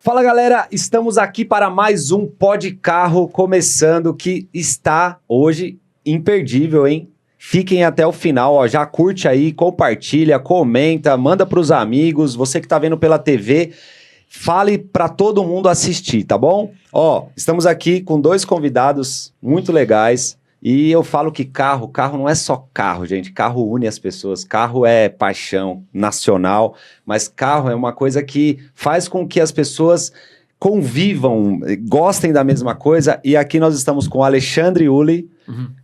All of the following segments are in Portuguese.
Fala galera, estamos aqui para mais um Pod Carro começando, que está hoje imperdível, hein? Fiquem até o final, ó, já curte aí, compartilha, comenta, manda para os amigos, você que está vendo pela TV, fale para todo mundo assistir, tá bom? Ó, estamos aqui com dois convidados muito legais. E eu falo que carro não é só carro, gente. Carro une as pessoas, carro é paixão nacional, mas carro é uma coisa que faz com que as pessoas convivam, gostem da mesma coisa. E aqui nós estamos com o Alexandre Uli,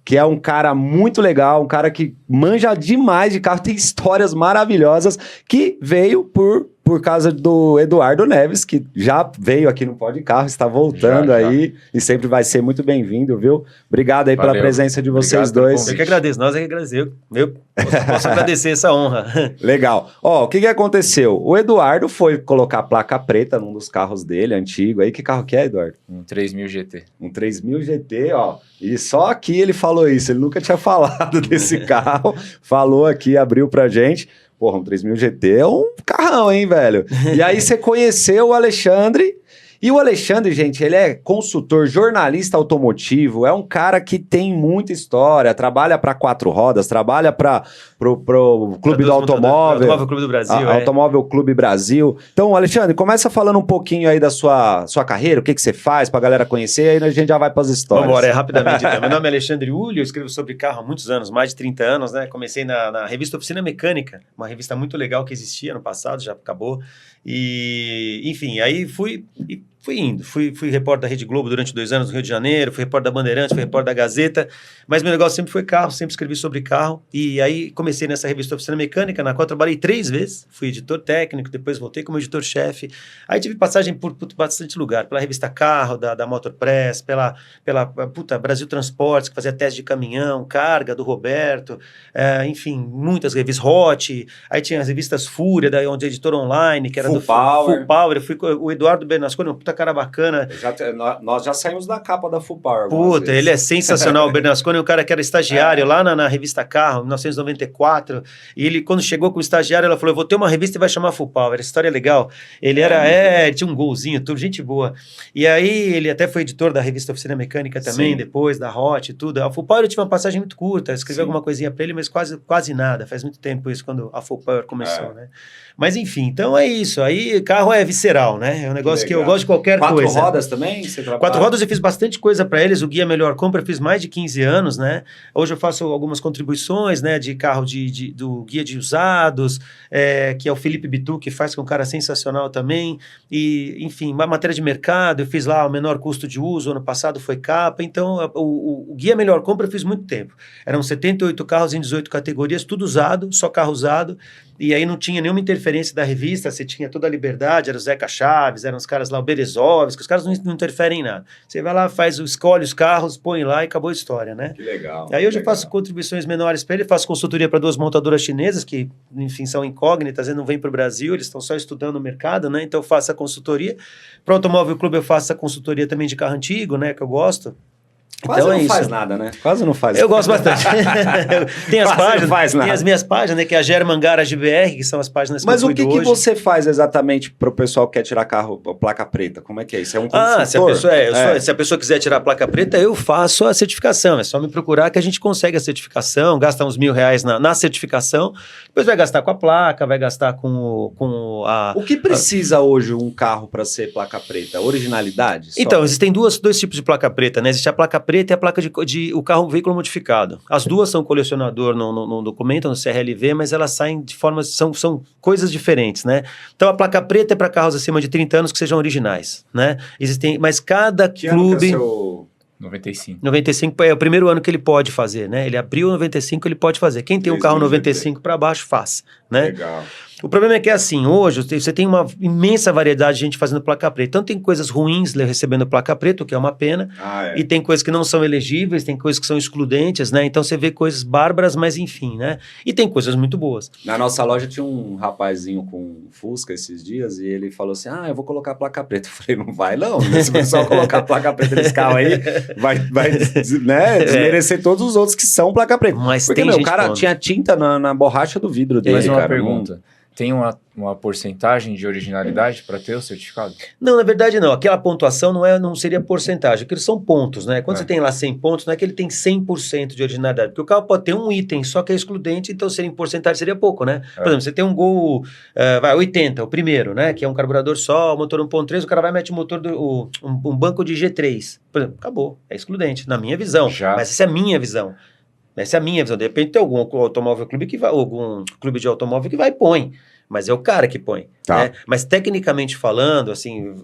que é um cara muito legal, um cara que manja demais de carro, tem histórias maravilhosas, que veio por causa do Eduardo Neves, que já veio aqui no Pod Carro, está voltando aí e sempre vai ser muito bem-vindo, viu? Obrigado aí pela presença de vocês dois. Eu que agradeço, nós é que agradecemos. Eu posso agradecer essa honra. Legal. Ó, o que aconteceu? O Eduardo foi colocar placa preta num dos carros dele, antigo aí. Que carro que é, Eduardo? Um 3000 GT. Um 3000 GT, ó. E só aqui ele falou isso, ele nunca tinha falado desse carro, falou aqui, abriu pra gente. Porra, um 3000 GT é um carrão, hein, velho? E aí você conheceu o Alexandre. E o Alexandre, gente, ele é consultor, jornalista automotivo, é um cara que tem muita história, trabalha para Quatro Rodas, trabalha para o Clube do Automóvel. Automóvel Clube do Brasil. Automóvel Clube Brasil. Então, Alexandre, começa falando um pouquinho aí da sua carreira, o que você faz para a galera conhecer, aí a gente já vai para as histórias. Vamos embora, rapidamente então. Meu nome é Alexandre Uli, eu escrevo sobre carro há muitos anos, mais de 30 anos, né? Comecei na revista Oficina Mecânica, uma revista muito legal que existia no passado, já acabou. E, enfim, aí fui indo. Fui repórter da Rede Globo durante 2 anos no Rio de Janeiro, fui repórter da Bandeirantes, fui repórter da Gazeta, mas meu negócio sempre foi carro, sempre escrevi sobre carro, e aí comecei nessa revista Oficina Mecânica, na qual trabalhei 3 vezes, fui editor técnico, depois voltei como editor-chefe, aí tive passagem por bastante lugar, pela revista Carro, da Motor Press, pela Brasil Transportes, que fazia teste de caminhão, Carga, do Roberto, enfim, muitas revistas, Hot, aí tinha as revistas Fúria, onde editor online, que era Full Power. Full Power, eu fui com o Eduardo Bernasconi, um puta cara bacana. Nós já saímos da capa da Full Power. Puta, ele é sensacional. O Bernasconi é um cara que era estagiário lá na revista Carro, em 1994. E ele, quando chegou como estagiário, ela falou: eu vou ter uma revista e vai chamar Full Power. Essa história é legal. Ele ele tinha um golzinho, tudo, gente boa. E aí, ele até foi editor da revista Oficina Mecânica também, sim, depois, da Hot e tudo. A Full Power eu tive uma passagem muito curta, escrevi alguma coisinha pra ele, mas quase nada. Faz muito tempo isso, quando a Full Power começou, né? Mas enfim, então é isso. Aí carro é visceral, né? É um negócio que eu gosto de qualquer coisa. 4 rodas também? Você trabalha? 4 rodas eu fiz bastante coisa para eles. O Guia Melhor Compra eu fiz mais de 15 anos, né? Hoje eu faço algumas contribuições, né? De carro do Guia de Usados, que é o Felipe Bitu, que faz, que é um cara sensacional também. E, enfim, uma matéria de mercado, eu fiz lá o menor custo de uso, ano passado foi capa. Então, o Guia Melhor Compra eu fiz muito tempo. Eram 78 carros em 18 categorias, tudo usado, só carro usado. E aí não tinha nenhuma interferência da revista, você tinha toda a liberdade, era o Zeca Chaves, eram os caras lá, o Berezovski, os caras não interferem em nada. Você vai lá, escolhe os carros, põe lá e acabou a história, né? Que legal. Aí hoje eu faço contribuições menores para ele, faço consultoria para 2 montadoras chinesas, que, enfim, são incógnitas, não vêm para o Brasil, eles estão só estudando o mercado, né? Então eu faço a consultoria. Para o Automóvel Clube eu faço a consultoria também de carro antigo, né? Que eu gosto. Quase então não faz nada, né? Quase não faz. Eu gosto bastante. Tem as páginas, não faz nada. Tem as minhas páginas, né? Que é a German Garage BR, que são as páginas que Mas eu o que você faz exatamente para o pessoal que quer tirar carro, placa preta? Como é que é isso? É um consultor? Se a pessoa quiser tirar a placa preta, eu faço a certificação. É só me procurar que a gente consegue a certificação, gasta uns R$1.000 na certificação, depois vai gastar com a placa, vai gastar com a... O que precisa hoje um carro para ser placa preta? Originalidade? Então, existem dois tipos de placa preta, né? Existe a placa preta e a placa o carro veículo modificado. As duas são colecionador no documento, no CRLV, mas elas saem de formas, são coisas diferentes, né? Então a placa preta é para carros acima de 30 anos que sejam originais, né? Mas cada clube... 95. 95 é o primeiro ano que ele pode fazer, né? Ele abriu 95, ele pode fazer. Quem tem um carro 95 para baixo, faz, né? Legal. O problema é que, assim, hoje você tem uma imensa variedade de gente fazendo placa preta. Então, tem coisas ruins recebendo placa preta, o que é uma pena. E tem coisas que não são elegíveis, tem coisas que são excludentes, né? Então, você vê coisas bárbaras, mas enfim, né? E tem coisas muito boas. Na nossa loja tinha um rapazinho com Fusca esses dias e ele falou assim, eu vou colocar placa preta. Eu falei, não vai não. Se o pessoal colocar placa preta nesse carro aí, vai né, desmerecer todos os outros que são placa preta. Mas porque, tem o cara tinha tinta na borracha do vidro dele. Mais uma cara, pergunta. tem uma porcentagem de originalidade para ter o certificado? Não, na verdade não. Aquela pontuação não seria porcentagem, porque são pontos, né? Quando você tem lá 100 pontos, não é que ele tem 100% de originalidade, porque o carro pode ter um item só que é excludente, então seria em porcentagem seria pouco, né? Por exemplo, você tem um Gol 80, o primeiro, né? Que é um carburador só, motor 1.3, o cara vai e mete um banco de G3. Por exemplo, acabou. É excludente, na minha visão. Mas essa é a minha visão. Essa é a minha visão. De repente tem algum automóvel clube que vai, algum clube de automóvel que vai e põe. Mas é o cara que põe. Tá. Né? Mas tecnicamente falando, assim,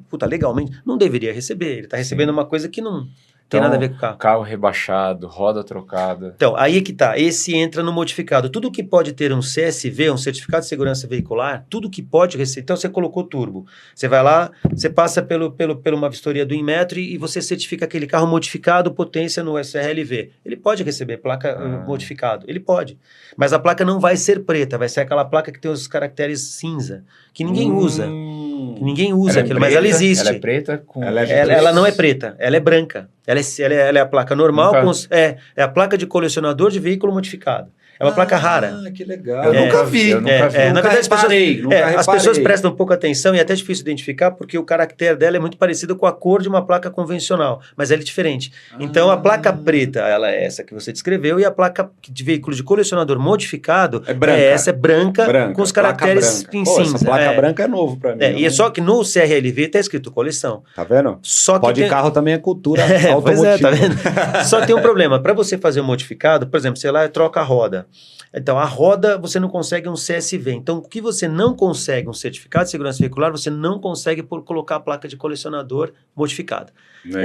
puta, legalmente, não deveria receber. Ele tá recebendo uma coisa que não tem nada a ver com o carro. Carro rebaixado, roda trocada. Então, aí é que tá. Esse entra no modificado. Tudo que pode ter um CSV, um Certificado de Segurança Veicular, tudo que pode receber. Então, você colocou turbo. Você vai lá, você passa pela uma vistoria do Inmetro e você certifica aquele carro modificado, potência no SRLV. Ele pode receber placa modificado. Ele pode. Mas a placa não vai ser preta. Vai ser aquela placa que tem os caracteres cinza, que ninguém usa. Que ninguém usa aquilo, mas ela existe. Ela é preta com... Ela não é preta, ela é branca. Ela é a placa normal, é a placa de colecionador de veículo modificado. É uma placa rara. Ah, que legal. Eu nunca vi. Na verdade, as pessoas reparei. prestam um pouco atenção e é até difícil identificar porque o caractere dela é muito parecido com a cor de uma placa convencional, mas ela é diferente. Então, a placa preta, ela é essa que você descreveu, e a placa de veículo de colecionador modificado é branca. Essa é branca com os caracteres em cinza. Essa placa branca é novo pra mim. E é só que no CRLV tá escrito coleção. Tá vendo? Só que Pode carro também é cultura automotiva. Pois é, tá vendo? Só tem um problema. Para você fazer um modificado, por exemplo, sei lá, troca a roda. Então, a roda, você não consegue um CSV. Então, o que você não consegue, um certificado de segurança veicular, você não consegue colocar a placa de colecionador modificada.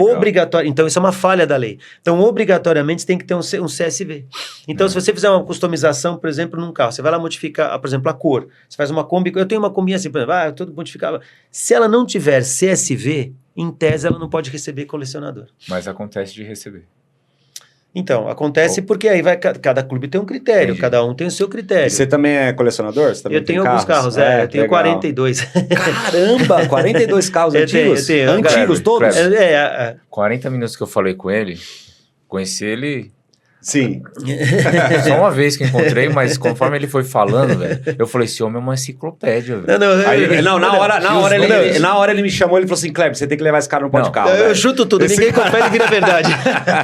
Obrigatório. Então, isso é uma falha da lei. Então, obrigatoriamente, você tem que ter um CSV. Então, se você fizer uma customização, por exemplo, num carro, você vai lá modificar, por exemplo, a cor. Você faz uma Kombi, eu tenho uma Kombi assim, por exemplo, eu tô modificado. Se ela não tiver CSV, em tese, ela não pode receber colecionador. Mas acontece de receber. Então, acontece porque aí cada clube tem um critério, Entendi. Cada um tem o seu critério. E você também é colecionador? Você também Eu tenho alguns carros, eu tenho 42. Caramba, 42 carros antigos? Eu tenho. Antigos todos? 40 minutos que eu falei com ele, conheci ele... Sim. Só uma vez que encontrei, mas conforme ele foi falando, velho, eu falei, esse homem é uma enciclopédia, velho. Na hora ele me chamou, ele falou assim, Kleber, você tem que levar esse cara no pó de carro. Eu chuto tudo, ninguém confere e vira verdade.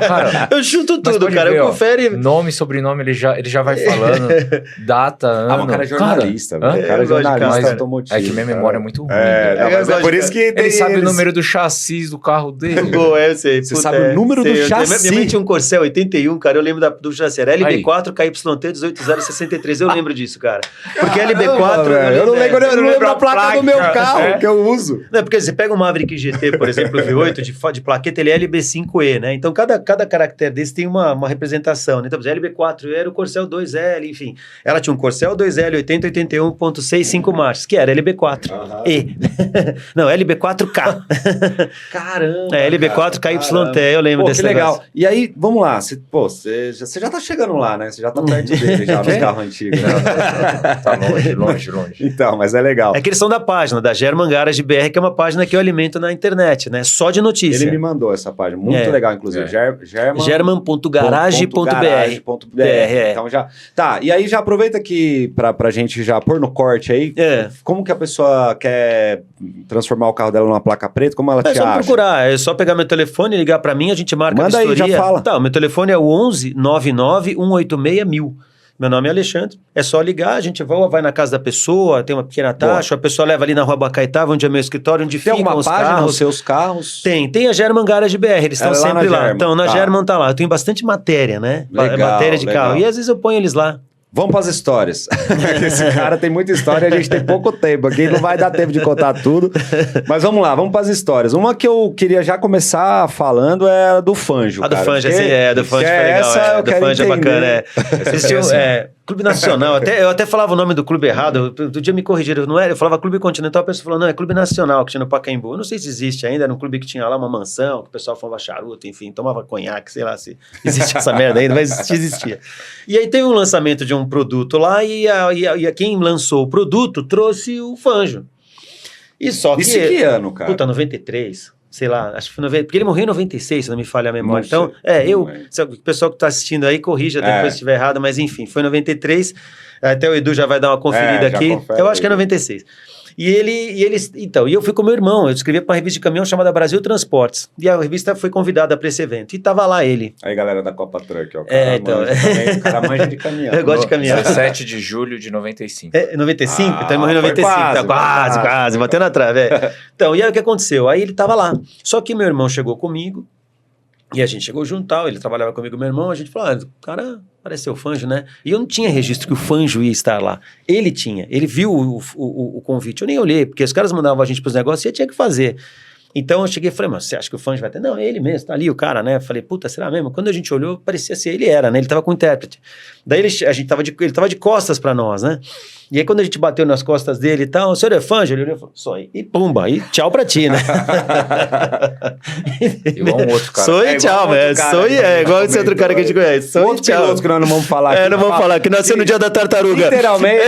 Cara, eu chuto tudo, cara, ver, eu confere... Nome, sobrenome, ele já vai falando, data, ano. O cara é jornalista, velho. O cara é jornalista automotivo. É que minha memória é muito ruim, mas é por isso que ele sabe o número do chassi do carro dele. Eu sei. Você sabe o número do chassi? Minha mãe tinha um Corcel 81, cara, eu lembro do chassi, era LB4 KYT 18063, eu lembro disso, cara. Porque LB4... Eu não lembro a placa do meu carro que eu uso. Não, porque você pega um Maverick GT, por exemplo, o V8 de plaqueta, ele é LB5E, né? Então, cada caractere desse tem uma representação, né? Então, LB4 era o Corcel 2L, enfim. Ela tinha um Corcel 2L 8081.65 marchas, que era LB4E. Não, LB4K. Caramba. LB4 KYT, eu lembro desse legal. negócio. E aí, vamos lá. Você já tá chegando lá, né? Você já tá perto dele, já, nos carros antigos. Né? Tá longe. Então, mas é legal. É que eles são da página, da German Garage BR, que é uma página que eu alimento na internet, né? Só de notícia. Ele me mandou essa página, muito legal, inclusive. German.garage.br. Então já... Tá, e aí já aproveita que pra gente já pôr no corte aí, como que a pessoa quer transformar o carro dela numa placa preta, como ela te acha? É só procurar, é só pegar meu telefone, ligar pra mim, a gente marca a vistoria. Aí, já fala. Tá, o meu telefone é o 11 99 186 1000. Meu nome é Alexandre, é só ligar, a gente vai na casa da pessoa, tem uma pequena taxa, a pessoa leva ali na Rua Bacaitava, onde é meu escritório, onde ficam os carros. Tem alguma página nos seus carros? Tem a German Garage BR, eles estão sempre lá. Então, na German tá lá, eu tenho bastante matéria, né? Matéria de carro, e às vezes eu ponho eles lá. Vamos para as histórias. Esse cara tem muita história, a gente tem pouco tempo aqui, não vai dar tempo de contar tudo. Mas vamos lá, vamos para as histórias. Uma que eu queria já começar falando é a do Fanjo. A do Fanjo, a do Fanjo foi legal. Essa eu quero Fanjo é bacana, Existiu, Clube Nacional, eu até falava o nome do clube errado, do dia me corrigiram, não era, eu falava Clube Continental, a pessoa falou, não, é Clube Nacional, que tinha no Pacaembu. Eu não sei se existe ainda, era um clube que tinha lá uma mansão, que o pessoal fumava charuto, enfim, tomava conhaque, sei lá se existe essa merda ainda, mas existia. E aí teve um lançamento de um produto lá e quem lançou o produto trouxe o Fanjo. E só que... Isso que ano, cara? Puta, 93. sei lá, acho que foi 90, porque ele morreu em 96, se não me falha a memória. Não Então, sei, o pessoal que tá assistindo aí, corrija depois se estiver errado, mas enfim, foi 93, até o Edu já vai dar uma conferida já aqui, confere eu acho que é aí. 96. E eu fui com meu irmão, eu escrevia para uma revista de caminhão chamada Brasil Transportes, e a revista foi convidada para esse evento, e tava lá ele. Aí, galera da Copa Truck, ó. O cara manja de caminhão. Eu gosto de caminhão. 17 de julho de 95. 95? Então ele morreu em foi 95, quase, bateu na trave. Então, e aí o que aconteceu? Aí ele tava lá, só que meu irmão chegou comigo, e a gente chegou junto, tal, ele trabalhava comigo, meu irmão, a gente falou, o cara parece ser o Fanjo, né? E eu não tinha registro que o Fanjo ia estar lá. Ele tinha, ele viu o convite, eu nem olhei, porque os caras mandavam a gente pros negócios e eu tinha que fazer. Então eu cheguei e falei, mas você acha que o Fanjo vai ter? Não, é ele mesmo, tá ali o cara, né? Eu falei, puta, será mesmo? Quando a gente olhou, parecia ser ele era, né? Ele tava com o intérprete. Daí ele tava de costas pra nós, né? E aí quando a gente bateu nas costas dele e tal, o senhor é Fanjo? Ele olhou e falou, sou aí. E pumba, e tchau pra ti, né? Igual um outro cara. Sou e tchau, velho. Sou e igual esse outro cara que a gente conhece. Sou e Outro tchau. piloto que nós não vamos falar aqui. Não vamos falar, que nasceu no dia da tartaruga. Literalmente.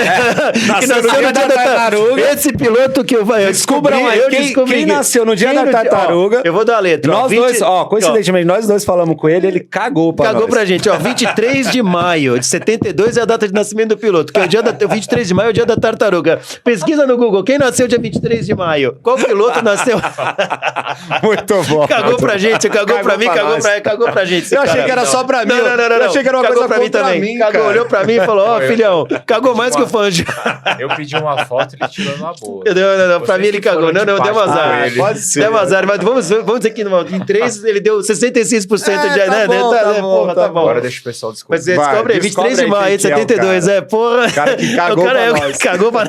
Que nasceu no dia da tartaruga. Esse piloto que eu Descubram aí, quem nasceu no dia da tartaruga. Eu vou dar a letra. Nós dois, coincidentemente, nós dois falamos com ele cagou pra Cagou nós. pra gente, 23 de maio de 72 é a data de nascimento do piloto, que é o 23 de maio é o dia da tartaruga. Pesquisa no Google, quem nasceu dia 23 de maio? Qual piloto nasceu? Muito bom. Cagou pra gente, cagou pra mim, cagou pra gente. Eu achei que era só pra mim. Não. Eu achei que era uma cagou coisa pra mim contra também. mim, Cagou, cara. olhou pra mim e falou, filhão, cagou mais que o Fanjo. Eu pedi uma foto e ele tirou numa boa. Não, pra mim ele cagou. Não, deu azar. Pode ser. Deu azar, mas vamos dizer que em 3 ele deu 66% de... Tá bom, tá bom. Agora deixa o pessoal descobrir. Mas descobre aí, 23 de maio de quem que é o 72, porra. O cara que cagou pra nós. Cagou pra...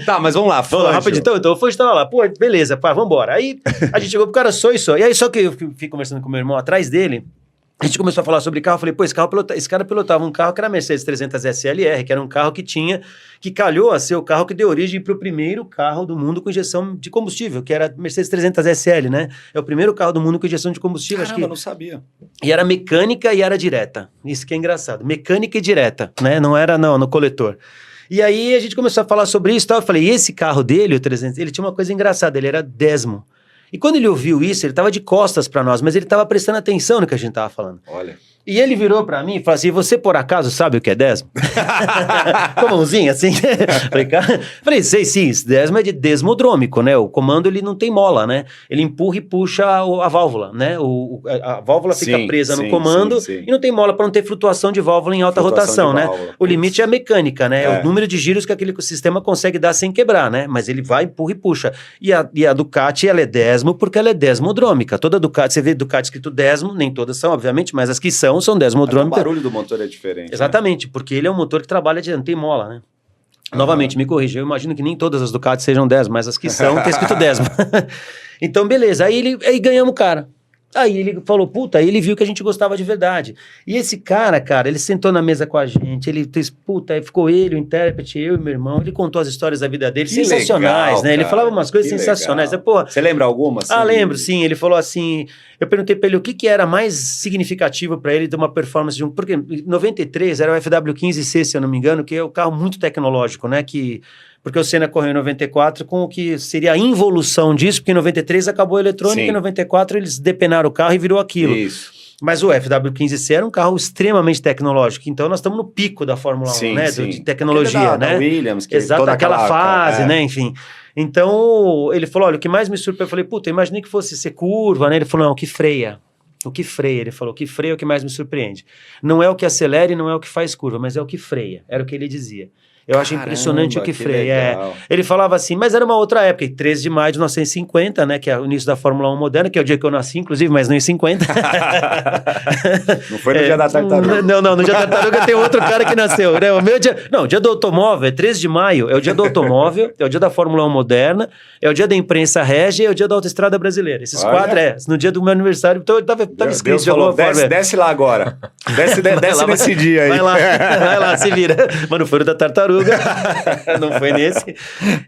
Tá, mas vamos lá. Vamos lá, rapidinho. Então o Fanjo tava lá. Pô, beleza, pá, vambora. Aí a gente chegou pro cara só. E aí só que eu fiquei conversando com meu irmão atrás dele, a gente começou a falar sobre carro, eu falei, pô, esse cara pilotava um carro que era a Mercedes 300 SLR, que era um carro que calhou a ser o carro que deu origem para o primeiro carro do mundo com injeção de combustível, que era a Mercedes 300 SL, né? É o primeiro carro do mundo com injeção de combustível. Caramba, não sabia. E era mecânica e era direta. Isso que é engraçado. Mecânica e direta, né? Não era no coletor. E aí a gente começou a falar sobre isso e tal. Eu falei, e esse carro dele, o 300, ele tinha uma coisa engraçada, ele era Desmo. E quando ele ouviu isso, ele estava de costas para nós, mas ele estava prestando atenção no que a gente estava falando. Olha. E ele virou para mim e falou assim, você por acaso sabe o que é Desmo? Com a mãozinha assim. Falei, sei sim, esse Desmo é de desmodrômico, né? O comando ele não tem mola, né? Ele empurra e puxa a válvula, né? A válvula fica presa no comando e não tem mola para não ter flutuação de válvula em alta rotação, né? O limite é a mecânica, né? É o número de giros que aquele sistema consegue dar sem quebrar, né? Mas ele vai, empurra e puxa. E a Ducati, ela é Desmo porque ela é desmodrômica. Toda Ducati, você vê Ducati escrito Desmo, nem todas são, obviamente, mas as que são desmodrômicas. O barulho do motor é diferente. Exatamente, né? Porque ele é um motor que trabalha não tem mola, né? Novamente, me corrija, eu imagino que nem todas as Ducati sejam Desmo, mas as que são, tem escrito Desmo. Então, beleza, aí ganhamos o cara. Aí ele falou, puta, aí ele viu que a gente gostava de verdade. E esse cara, ele sentou na mesa com a gente, ele fez, puta, aí ficou ele, o intérprete, eu e meu irmão, ele contou as histórias da vida dele, que sensacionais, legal, né? Ele cara, falava umas coisas sensacionais. Porra, você lembra alguma? Assim? Lembro, sim. Ele falou assim, eu perguntei pra ele o que era mais significativo pra ele de uma performance de um... Porque em 93 era o FW15C, se eu não me engano, que é um carro muito tecnológico, né? Porque o Senna correu em 94 com o que seria a involução disso, porque em 93 acabou a eletrônica, em 94 eles depenaram o carro e virou aquilo. Isso. Mas o FW15C era um carro extremamente tecnológico, então nós estamos no pico da Fórmula 1, né? De tecnologia, né? Da Williams, que exato, toda aquela fase, né? Enfim. Então, ele falou, olha, o que mais me surpreendeu, eu falei, puta, eu imaginei que fosse ser curva, né? Ele falou, não, o que freia. O que freia, ele falou, o que freia é o que mais me surpreende. Não é o que acelera e não é o que faz curva, mas é o que freia, era o que ele dizia. Eu acho impressionante o que freia. Ele falava assim, mas era uma outra época, 13 de maio de 1950, né, que é o início da Fórmula 1 moderna, que é o dia que eu nasci, inclusive, mas não em 50. Não foi no dia da tartaruga. Não, no dia da tartaruga tem outro cara que nasceu, né? O meu dia... Não, o dia do automóvel é 13 de maio, é o dia do automóvel, é o dia da Fórmula 1 moderna, é o dia da imprensa régia e é o dia da autoestrada brasileira. Esses quatro no dia do meu aniversário, então tava escrito de alguma forma. Desce lá agora. Desce nesse dia aí. Vai lá, se vira. Mas não foi o da tartaruga. Não foi nesse.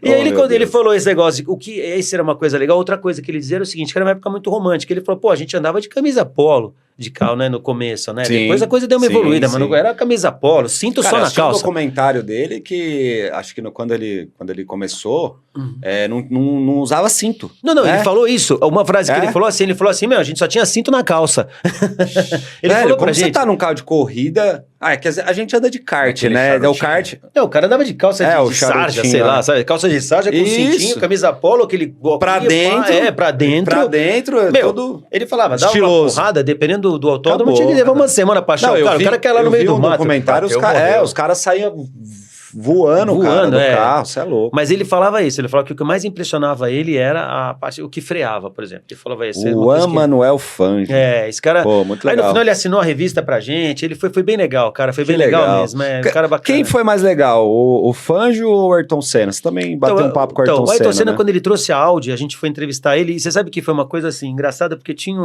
E aí, quando ele falou esse negócio, esse era uma coisa legal. Outra coisa que ele dizia era o seguinte, que era uma época muito romântica. Ele falou, pô, a gente andava de camisa polo. de carro, né? No começo, né? Sim, Depois a coisa deu uma sim, evoluída, mas sim. não era camisa polo, cinto Cara, só na assisti um calça. documentário dele que acho que quando ele começou, não usava cinto. Não, né? ele falou isso. Uma frase que É? ele falou assim, meu, a gente só tinha cinto na calça. Ele Velho, falou pra como você gente. tá num carro de corrida... É que a gente anda de kart, Aquele né? charutinho. O kart... Não, o cara andava de calça É, o de sarja, charutinho, sei lá, né? sabe? Calça de sarja com Isso. cintinho, camisa polo, aquele Pra bloquinho, dentro. pra dentro. Pra dentro, Meu, todo... ele falava, dá uma estiloso. porrada, dependendo do autódromo, Acabou. tinha que levar uma semana pra achar o cara. O cara quer ir lá no meio do mato. documentário, Bateu, morreu. os caras saíam voando, cara, Voando, do é. carro, você é louco. Mas ele falava isso, ele falava que o que mais impressionava ele era a parte, o que freava, por exemplo. Ele falava isso. O Manuel Fangio. Esse cara... Pô, muito Aí legal. no final ele assinou a revista pra gente, ele foi bem legal, cara, foi Que bem legal legal. mesmo, um cara bacana. Quem foi mais legal, o Fangio ou o Ayrton Senna? Você também bateu um papo com o Ayrton o Ayrton Senna, né? quando ele trouxe a Audi, a gente foi entrevistar ele, e você sabe que foi uma coisa assim, engraçada, porque tinha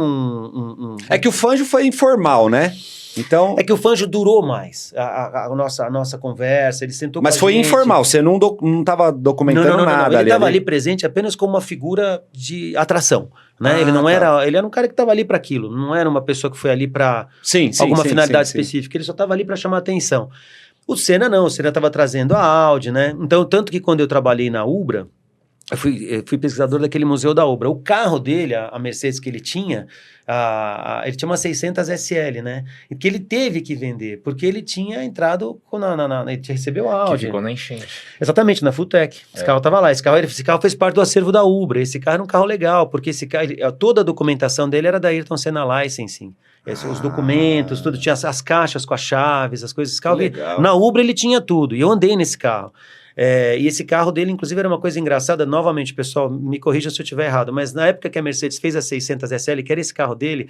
É que o Fangio foi informal, né? Então... É que o Fangio durou mais, a nossa conversa, ele sentou Mas com a foi gente. informal, você não tava documentando nada Ele ali. estava ali presente apenas como uma figura de atração, né? Ah, Ele não tá. era, ele era um cara que estava ali para aquilo, não era uma pessoa que foi ali para Sim, alguma sim, finalidade sim. específica, ele só estava ali para chamar atenção. O Senna não, o Senna estava trazendo a Audi, né? Então, tanto que quando eu trabalhei na Ubra, eu fui pesquisador daquele museu da Ubra. O carro dele, a Mercedes que ele tinha uma 600 SL, né? E que ele teve que vender, porque ele tinha entrado ele recebeu a Que Audi. ficou na enchente. Exatamente, na Fulltech. Esse carro estava lá. Esse carro fez parte do acervo da Ubra. Esse carro era um carro legal, porque esse carro, toda a documentação dele era da Ayrton Senna Licensing. Os documentos, tudo, tinha as caixas com as chaves, as coisas. Esse carro, Legal. na Ubra ele tinha tudo, e eu andei nesse carro. E esse carro dele, inclusive, era uma coisa engraçada. Novamente, pessoal, me corrija se eu estiver errado, mas na época que a Mercedes fez a 600 SL, que era esse carro dele,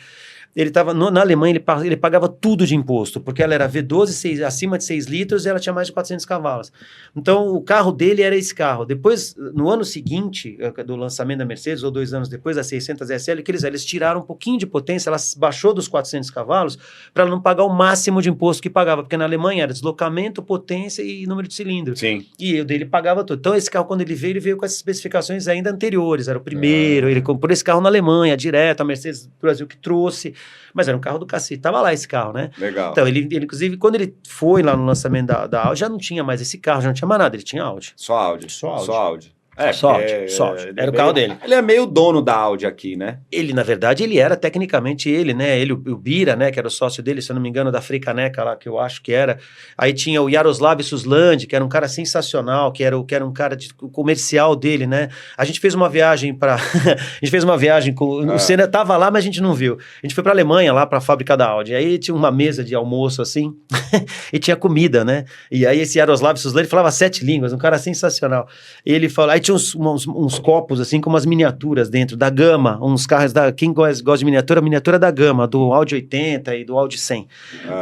ele estava na Alemanha, ele pagava tudo de imposto, porque ela era V12, acima de 6 litros, e ela tinha mais de 400 cavalos. Então, o carro dele era esse carro. Depois, no ano seguinte do lançamento da Mercedes, ou 2 anos depois, da 600 SL, que eles tiraram um pouquinho de potência, ela baixou dos 400 cavalos, para ela não pagar o máximo de imposto que pagava, porque na Alemanha era deslocamento, potência e número de cilindro. Sim. E o dele pagava tudo. Então, esse carro, quando ele veio com essas especificações ainda anteriores. Era o primeiro, ele comprou esse carro na Alemanha, direto, a Mercedes do Brasil que trouxe. Mas era um carro do cacete. Tava lá esse carro, né? Legal. Então, ele inclusive, quando ele foi lá no lançamento da Audi, já não tinha mais esse carro, já não tinha mais nada. Ele tinha Audi. Só Audi. Só Audi. Só Audi. Só Audi. ele Era o é carro meio- dele. Ele é meio dono da Audi aqui, né? Ele, na verdade, ele era tecnicamente ele, né? Ele, o Bira, né? Que era o sócio dele, se eu não me engano, da Fricaneca lá, que eu acho que era. Aí tinha o Yaroslav Susland, que era um cara sensacional, que era um cara comercial dele, né? A gente fez uma viagem a gente fez uma viagem com... O Senna tava lá, mas a gente não viu. A gente foi pra Alemanha, lá pra fábrica da Audi. Aí tinha uma mesa de almoço, assim, e tinha comida, né? E aí esse Yaroslav Susland, ele falava 7 línguas, um cara sensacional. E ele falou... Aí tinha uns copos, assim, com umas miniaturas dentro, da Gama, uns carros da... Quem gosta de miniatura? A miniatura da Gama, do Audi 80 e do Audi 100.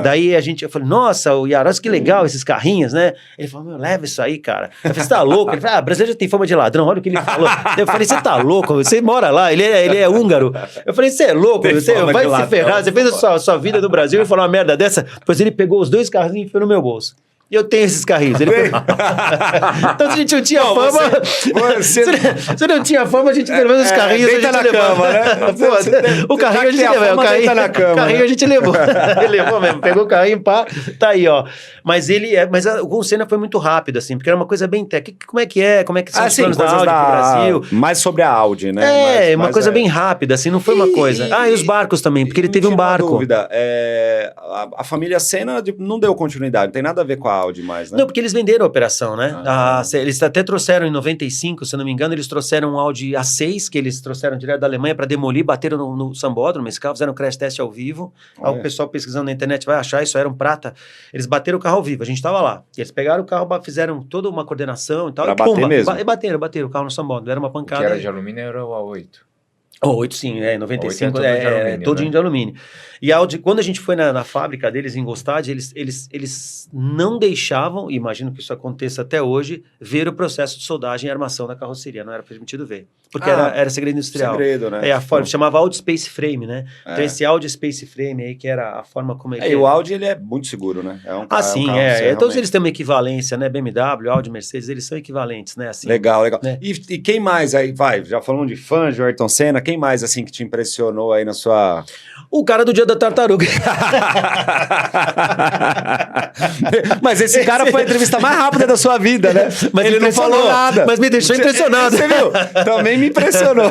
Daí eu falei, nossa, o Yaros, que legal esses carrinhos, né? Ele falou, meu, leva isso aí, cara. Eu falei, você tá louco? Ele falou, brasileiro já tem fama de ladrão, olha o que ele falou. Eu falei, você tá louco? Você mora lá, ele é húngaro. Eu falei, você é louco? Tem Você fama vai de se ladrão, ferrar, você fez a sua vida no Brasil e falou uma merda dessa. Depois ele pegou os 2 carrinhos e foi no meu bolso. E eu tenho esses carrinhos. Ele então, se a gente não tinha fama... Se não tinha fama, a gente pelo menos os carrinhos... deita a gente na levou. cama, né? O carrinho a gente levou. O carrinho a gente levou. Ele levou mesmo. Pegou o carrinho, pá, tá aí, ó. Mas o Senna foi muito rápido, assim, porque era uma coisa bem técnica. Como é que são os planos da Audi pro Brasil? Mais sobre a Audi, né? Uma coisa bem rápida, assim, não foi uma coisa. E os barcos também, porque ele teve um barco. Dúvida, a família Senna não deu continuidade, não tem nada a ver com a Audi mais, né? Não, porque eles venderam a operação, né? Eles até trouxeram em 95, se eu não me engano, eles trouxeram um Audi A6, que eles trouxeram direto da Alemanha para demolir, bateram no Sambódromo, esse carro, fizeram um crash test ao vivo. Aí o pessoal pesquisando na internet vai achar, isso era um prata. Eles bateram o carro ao vivo, a gente tava lá. E eles pegaram o carro, fizeram toda uma coordenação e tal. Pra e bater pumba, mesmo? Bateram o carro no Sambódromo, era uma O que pancada. era de alumínio era o A8. 8 sim, 95 O 8 é todo de alumínio, todinho né? de alumínio. E a Audi, quando a gente foi na fábrica deles em Gostad, eles não deixavam, e imagino que isso aconteça até hoje, ver o processo de soldagem e armação da carroceria, não era permitido ver. Porque era segredo industrial. Segredo, né? A forma, chamava Audi Space Frame, né? É. Então esse Audi Space Frame aí, que era a forma como ele... E o Audi, ele é muito seguro, né? É um carro, sim, um carro, Todos eles têm uma equivalência, né? BMW, Audi, Mercedes, eles são equivalentes, né? Assim, Legal. né? E quem mais aí? Já falamos de Fangio, Ayrton Senna, Quem mais, assim, que te impressionou aí na sua... O cara do Dia da Tartaruga. Mas esse cara foi a entrevista mais rápida da sua vida, né? Mas ele não falou nada. Mas me deixou impressionado. Você viu? Também me impressionou.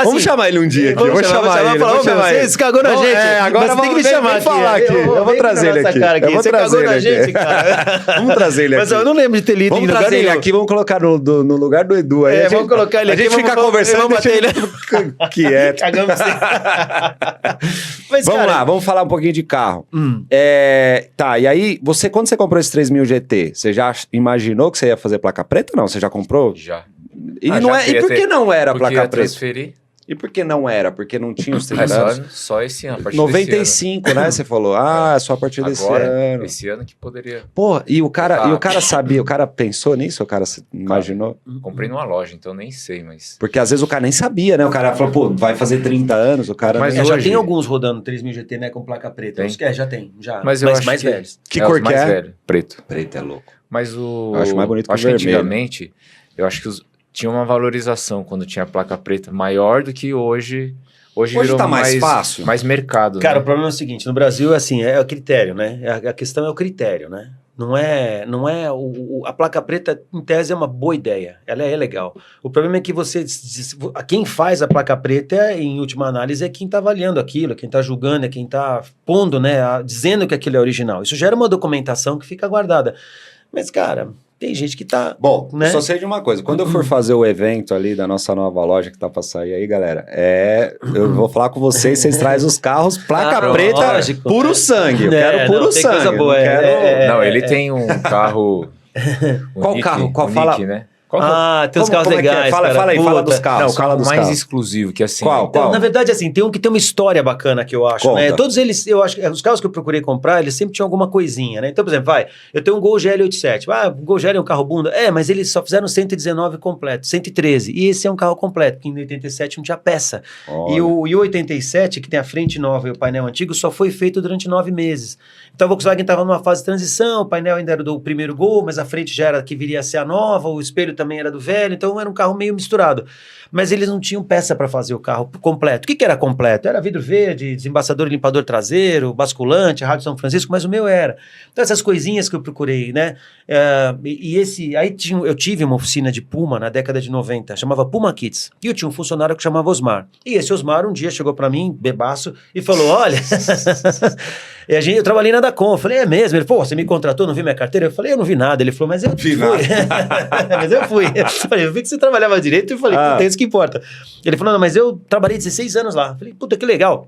Vamos chamar ele um dia aqui. Vamos chamar ele. Você se cagou na gente. Agora você tem que me chamar falar aqui. Eu vou trazer ele aqui. Você cagou na gente, cara. Vamos trazer ele aqui. Mas eu não lembro de ter lido. Vamos trazer ele aqui. Vamos colocar no lugar do Edu. Aí vamos colocar ele aqui. A gente fica conversando. Vamos bater ele. Quieto. Cagamos. Mas, vamos lá, vamos falar um pouquinho de carro. Tá, e aí, quando você comprou esse 3000 GT, você já imaginou que você ia fazer placa preta ou não? Você já comprou? Já. E por que não era placa preta? Transferir. E por que não era? Porque não tinha os 30 anos? Só esse ano, a partir 95, desse ano. né? Você falou, só a partir desse ano. Esse ano que poderia... Pô, e o cara sabia, o cara pensou nisso? O cara imaginou? Comprei numa loja, então nem sei, mas... Porque às vezes o cara nem sabia, né? O cara falou, pô, vai fazer 30 anos, o cara... Mas já tem alguns rodando 3000 GT, né? Com placa preta. Tem? Já tem, já. Mas eu acho mais velhos. Que cor que é? Velho, preto. Preto é louco. Mas Eu acho mais bonito que o acho vermelho. que antigamente, eu acho que tinha uma valorização quando tinha a placa preta maior do que hoje. Hoje virou tá mais fácil. Mais mercado. Cara, né? o problema é o seguinte, no Brasil, assim, é o critério, né? A questão é o critério, né? Não é a placa preta, em tese, é uma boa ideia. Ela é legal. O problema é que quem faz a placa preta, em última análise, é quem está avaliando aquilo, quem está julgando, é quem está pondo, né? Dizendo que aquilo é original. Isso gera uma documentação que fica guardada. Mas, cara, tem gente que tá... Bom, né? só sei de uma coisa. Quando eu for fazer o evento ali da nossa nova loja que tá pra sair aí, galera, eu vou falar com vocês trazem os carros, placa preta, lógico. puro sangue. Eu quero puro tem sangue. coisa boa, não quero... Ele tem um carro... Qual carro? Qual Nick, fala? né? Tem uns carros legais, Fala aí, fala dos carros. Não, o carro dos mais carros. exclusivo, que assim... Qual? Então, na verdade, assim, tem um que tem uma história bacana que eu acho, né? Todos eles, eu acho que os carros que eu procurei comprar, eles sempre tinham alguma coisinha, né? Então, por exemplo, eu tenho um Gol GL 87. O Gol GL é um carro bunda. Mas eles só fizeram 119 completo, 113. E esse é um carro completo, porque em 87 não tinha peça. E o 87, que tem a frente nova e o painel antigo, só foi feito durante 9 meses. Então, a Volkswagen estava numa fase de transição, o painel ainda era do primeiro Gol, mas a frente já era que viria a ser a nova, o espelho também era do velho, então era um carro meio misturado. Mas eles não tinham peça para fazer o carro completo. O que era completo? Era vidro verde, desembaçador e limpador traseiro, basculante, rádio São Francisco, mas o meu era. Então essas coisinhas que eu procurei, né? Eu tive uma oficina de Puma na década de 90, chamava Puma Kids, e eu tinha um funcionário que chamava Osmar. E esse Osmar um dia chegou para mim, bebaço, e falou, olha... eu trabalhei na Dacom, eu falei, é mesmo? Ele, você me contratou, não viu minha carteira? Eu falei, eu não vi nada. Ele falou, mas eu fui. Mas eu fui. Eu falei, eu vi que você trabalhava direito. Eu falei, puta, é isso que importa. Ele falou, não, mas eu trabalhei 16 anos lá. Eu falei, puta, que legal.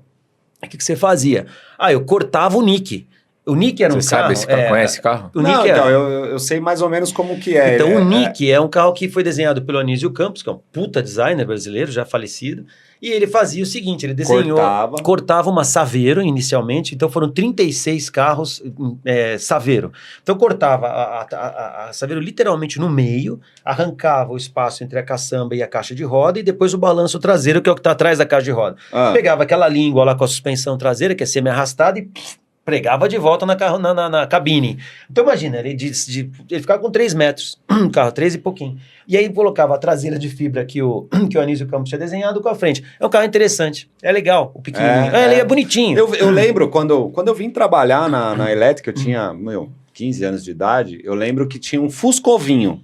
O que você fazia? Eu cortava o Nick. O Nick era um carro... Você sabe esse carro? Conhece esse carro? O Nick então, eu sei mais ou menos como que é. Então, o Nick é um carro que foi desenhado pelo Anísio Campos, que é um puta designer brasileiro, já falecido. E ele fazia o seguinte, ele desenhou... Cortava uma Saveiro inicialmente, então foram 36 carros Saveiro. Então, cortava a Saveiro literalmente no meio, arrancava o espaço entre a caçamba e a caixa de roda, e depois o balanço traseiro, que é o que está atrás da caixa de roda. Pegava aquela língua lá com a suspensão traseira, que é semi-arrastada, e... pregava de volta na cabine. Então imagina, ele ficava com 3 metros, um carro 3 e pouquinho. E aí colocava a traseira de fibra que o Anísio Campos tinha desenhado com a frente. É um carro interessante, é legal, o pequenininho. Ele é bonitinho. Eu lembro, quando eu vim trabalhar na elétrica, eu tinha 15 anos de idade, eu lembro que tinha um Fuscovinho.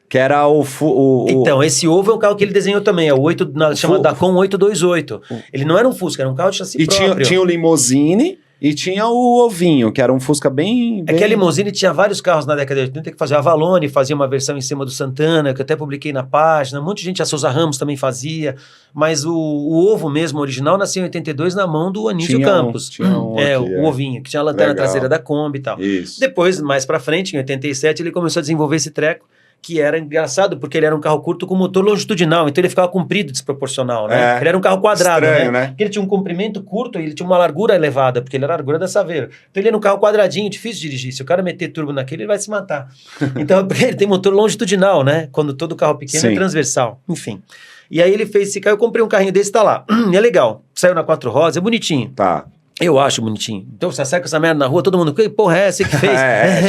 Que era Então, esse ovo é um carro que ele desenhou também, é o 8, chama Dacom 828. Ele não era um Fusca, era um carro de chassi próprio. E tinha o Limousine... E tinha o Ovinho, que era um Fusca bem... É que a Limousine tinha vários carros na década de 80 que fazia a Avalone, fazia uma versão em cima do Santana, que eu até publiquei na página, um monte de gente, a Souza Ramos também fazia, mas o ovo mesmo, original, nasceu em 82 na mão do Anísio Campos. O Ovinho, que tinha a lanterna traseira da Kombi e tal. Isso. Depois, mais pra frente, em 87, ele começou a desenvolver esse treco, que era engraçado, porque ele era um carro curto com motor longitudinal, então ele ficava comprido, desproporcional, né? Ele era um carro quadrado, estranho, né? Porque ele tinha um comprimento curto e ele tinha uma largura elevada, porque ele era a largura da Saveiro. Então ele era um carro quadradinho, difícil de dirigir. Se o cara meter turbo naquele, ele vai se matar. Então, porque ele tem motor longitudinal, né? Quando todo carro pequeno é transversal. Enfim. E aí ele fez esse carro, eu comprei um carrinho desse, tá lá. É legal. Saiu na 4 rodas, é bonitinho. Tá. Eu acho bonitinho. Então você sai com essa merda na rua, todo mundo, que porra é essa que fez?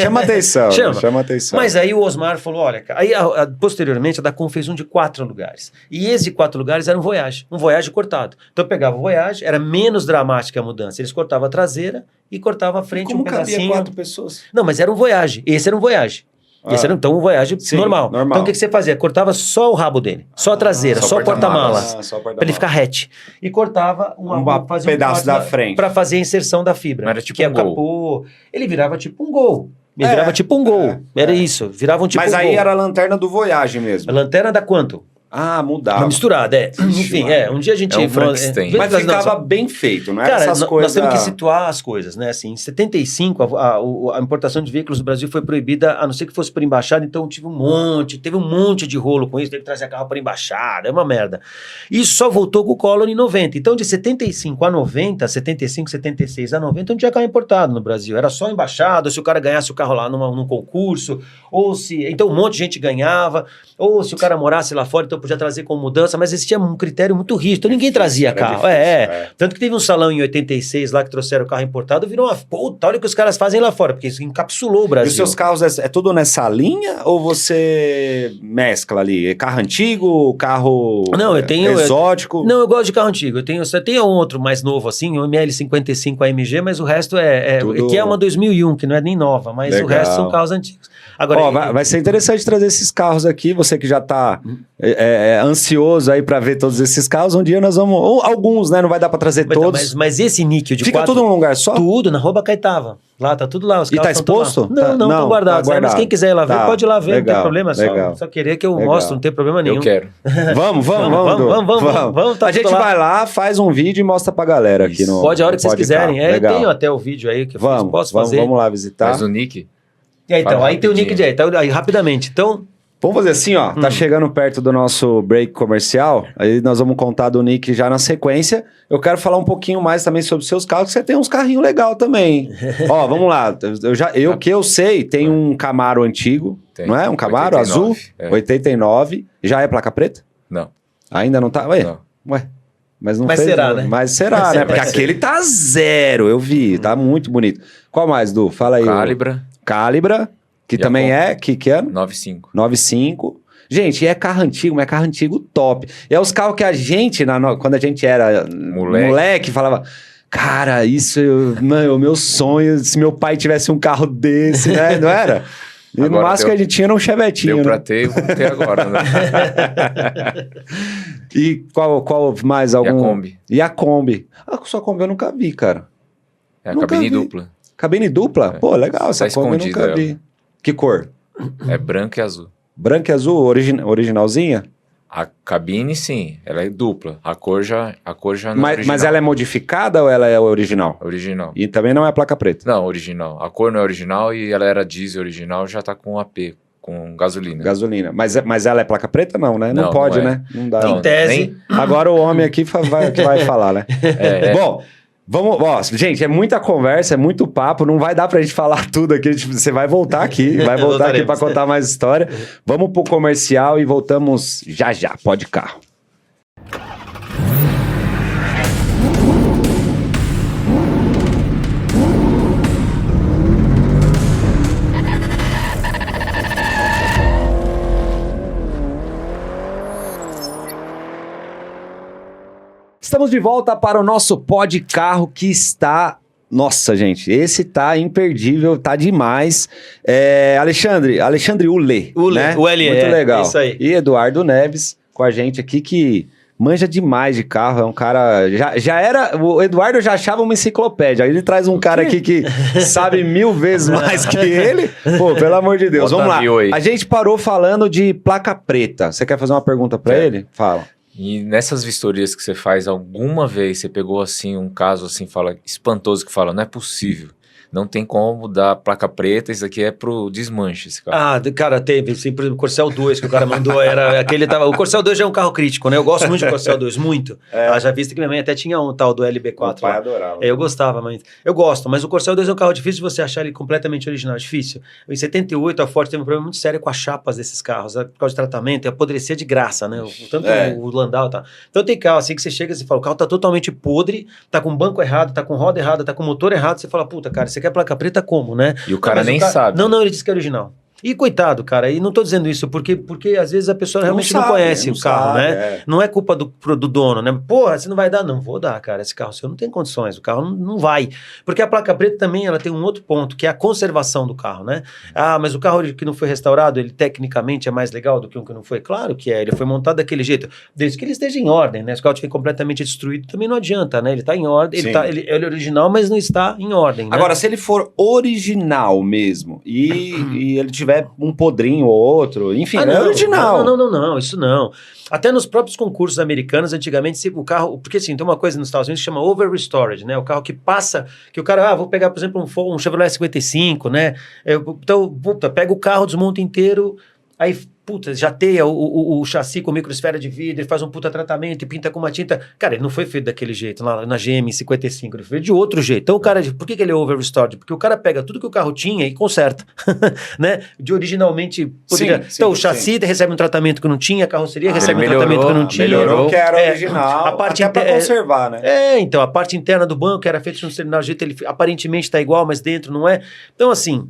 Chama atenção. Chama atenção. Mas aí o Osmar falou, olha, aí posteriormente a Dacom fez um de 4 lugares. E esse 4 lugares era um Voyage cortado. Então eu pegava o Voyage, era menos dramática a mudança. Eles cortavam a traseira e cortavam a frente como um pedacinho. cabia 4 pessoas? Não, mas era um Voyage. Esse era um Voyage. Esse era então um Voyage normal. Então o que você fazia? Cortava só o rabo dele, só a traseira, só o porta-malas, para ele ficar hatch. E cortava fazia pedaço da frente para fazer a inserção da fibra. Era tipo que um gol. capô. Ele virava tipo um gol. Ele virava tipo um gol. Era isso. Virava um tipo Mas um aí gol. era a lanterna do Voyage mesmo. A lanterna da quanto? Mudava. Uma misturada, Enfim, um dia a gente... É um Frankenstein. Mas ficava bem feito, não era Cara, essas coisas... nós temos que situar as coisas, né? Assim, em 75, a importação de veículos no Brasil foi proibida, a não ser que fosse por embaixada, então teve um monte de rolo com isso, teve que trazer carro para embaixada, é uma merda. Isso só voltou com o Collor em 90. Então, de 75 a 90, 75, 76 a 90, não tinha carro importado no Brasil. Era só embaixada, se o cara ganhasse o carro lá num concurso, ou se... Então, um monte de gente ganhava, ou se o cara morasse lá fora, então podia trazer com mudança, mas existia um critério muito rígido, então ninguém trazia carro. Tanto que teve um salão em 86 lá que trouxeram o carro importado, virou uma puta, olha o que os caras fazem lá fora, porque isso encapsulou o Brasil. E os seus carros é tudo nessa linha ou você mescla ali? É carro antigo, carro exótico? Não, eu gosto de carro antigo. Eu tenho um outro mais novo assim, um ML55 AMG, mas o resto que é uma 2001, que não é nem nova, mas o resto são carros antigos. Agora, vai ser interessante trazer esses carros aqui, você que já está ansioso aí para ver todos esses carros, um dia nós vamos, ou alguns, né, não vai dar para trazer todos. Mas esse níquel de Fica tudo num lugar só? Tudo, na Rua Bacaitava. Lá, tá tudo lá, os carros tá exposto? Não, estão guardados. Tá guardado. Mas quem quiser ir lá ver, pode ir lá ver, legal, não tem problema. Só querer que eu mostre, não tem problema nenhum. Eu quero. Vamos. Tá, a gente vai lá, faz um vídeo e mostra pra galera aqui no... Pode a hora que vocês quiserem. Eu tenho até o vídeo aí que eu posso fazer. Vamos lá visitar. Mas o Nick... Então, aí tem o Nick aí rapidamente. Então... Vamos fazer assim, ó. Tá chegando perto do nosso break comercial. Aí nós vamos contar do Nick já na sequência. Eu quero falar um pouquinho mais também sobre seus carros, que você tem uns carrinhos legais também. Ó, vamos lá. Que eu sei, tem um Camaro antigo, não é? Um Camaro 89, azul, 89. Já é placa preta? Não. Ainda não tá? Ué, mas não mas fez, será, né? Mas será, né? Porque aquele tá 0, eu vi. Tá muito bonito. Qual mais, Du? Fala aí. Calibra. Que também que ano? 95. Gente, é carro antigo, mas é carro antigo top. É os carros que a gente, quando a gente era moleque falava... Cara, isso o meu sonho, se meu pai tivesse um carro desse, né? Não era? E no máximo que a gente tinha era um chevetinho, deu pra ter, eu vou ter agora, né? E qual mais? Algum? E a Kombi. E a Kombi. Sua Kombi eu nunca vi, cara. É a cabine dupla. Cabine dupla? Pô, legal, essa Kombi eu nunca vi. Que cor? É branco e azul. Branco e azul, originalzinha? A cabine, sim, ela é dupla. A cor já não é original. Mas ela é modificada ou ela é original? Original. E também não é placa preta? Não, original. A cor não é original e ela era diesel original, já tá com AP, com gasolina. Gasolina. Mas ela é placa preta? Não, né? Não pode, não né? Não dá. Em tese. Agora o homem aqui vai falar, né? Bom... Vamos, gente, é muita conversa, é muito papo, não vai dar pra gente falar tudo aqui, você vai voltar aqui, pra contar mais história. Vamos pro comercial e voltamos já, pode carro. Estamos de volta para o nosso Pod Carro que está... Nossa, gente, esse tá imperdível, tá demais. Alexandre Ule, né? O L muito legal. Isso aí. E Eduardo Neves com a gente aqui que manja demais de carro, é um cara... Já era... O Eduardo já achava uma enciclopédia, aí ele traz um cara aqui que sabe 1000 vezes mais que ele. Pô, pelo amor de Deus, vamos lá. A gente parou falando de placa preta. Você quer fazer uma pergunta para ele? Fala. E nessas vistorias que você faz, alguma vez você pegou assim um caso assim, espantoso, que fala, não é possível. não tem como dar placa preta, isso aqui é pro desmanche, esse carro. Ah, cara, teve. Sim, por exemplo, o Corcel 2 que o cara mandou, era aquele... O Corcel 2 já é um carro crítico, né? Eu gosto muito do Corcel 2, muito. Já visto que minha mãe até tinha um tal do LB4 Meu pai lá. adorava. Eu gostava, mas... Eu gosto, mas o Corcel 2 é um carro difícil de você achar ele completamente original, difícil. Em 78, a Ford teve um problema muito sério com as chapas desses carros, né? Por causa de tratamento, e apodrecia de graça, né? Tanto o Landau, tá? Então tem carro assim que você chega e fala, o carro tá totalmente podre, tá com banco errado, tá com roda errada, tá com motor errado, você fala, puta, cara, você quer placa preta como, né? E o cara nem sabe. Não, ele disse que é original. E coitado, cara, e não tô dizendo isso porque às vezes a pessoa realmente não conhece o carro, né? Não é culpa do dono, né? Porra, você não vai dar? Não vou dar, cara, esse carro seu não tem condições, o carro não vai. Porque a placa preta também, ela tem um outro ponto, que é a conservação do carro, né? Ah, mas o carro que não foi restaurado, ele tecnicamente é mais legal do que um que não foi? Claro que é, ele foi montado daquele jeito, desde que ele esteja em ordem, né? Se o carro estiver completamente destruído, também não adianta, né? Ele tá em ordem, ele é original, mas não está em ordem, né? Agora, se ele for original mesmo, e ele tiver um podrinho ou outro, enfim, é original. Não, isso não. Até nos próprios concursos americanos, antigamente, se o carro... Porque assim, tem uma coisa nos Estados Unidos que chama over-restored, né? O carro que passa... Que o cara, vou pegar, por exemplo, um Chevrolet 55, né? Então, puta, pega o carro, desmonta inteiro, aí... Puta, jateia o chassi com microesfera de vidro, ele faz um puta tratamento e pinta com uma tinta. Cara, ele não foi feito daquele jeito, lá na GM 55, ele foi feito de outro jeito. Então o cara, por que ele é over-restored? Porque o cara pega tudo que o carro tinha e conserta, né? De originalmente... Poderia... Então o chassi recebe um tratamento que não tinha, a carroceria recebe um tratamento que não tinha. Melhorou que era original, a parte até pra conservar, né? Então a parte interna do banco era feita de um determinado jeito, ele aparentemente está igual, mas dentro não é. Então assim,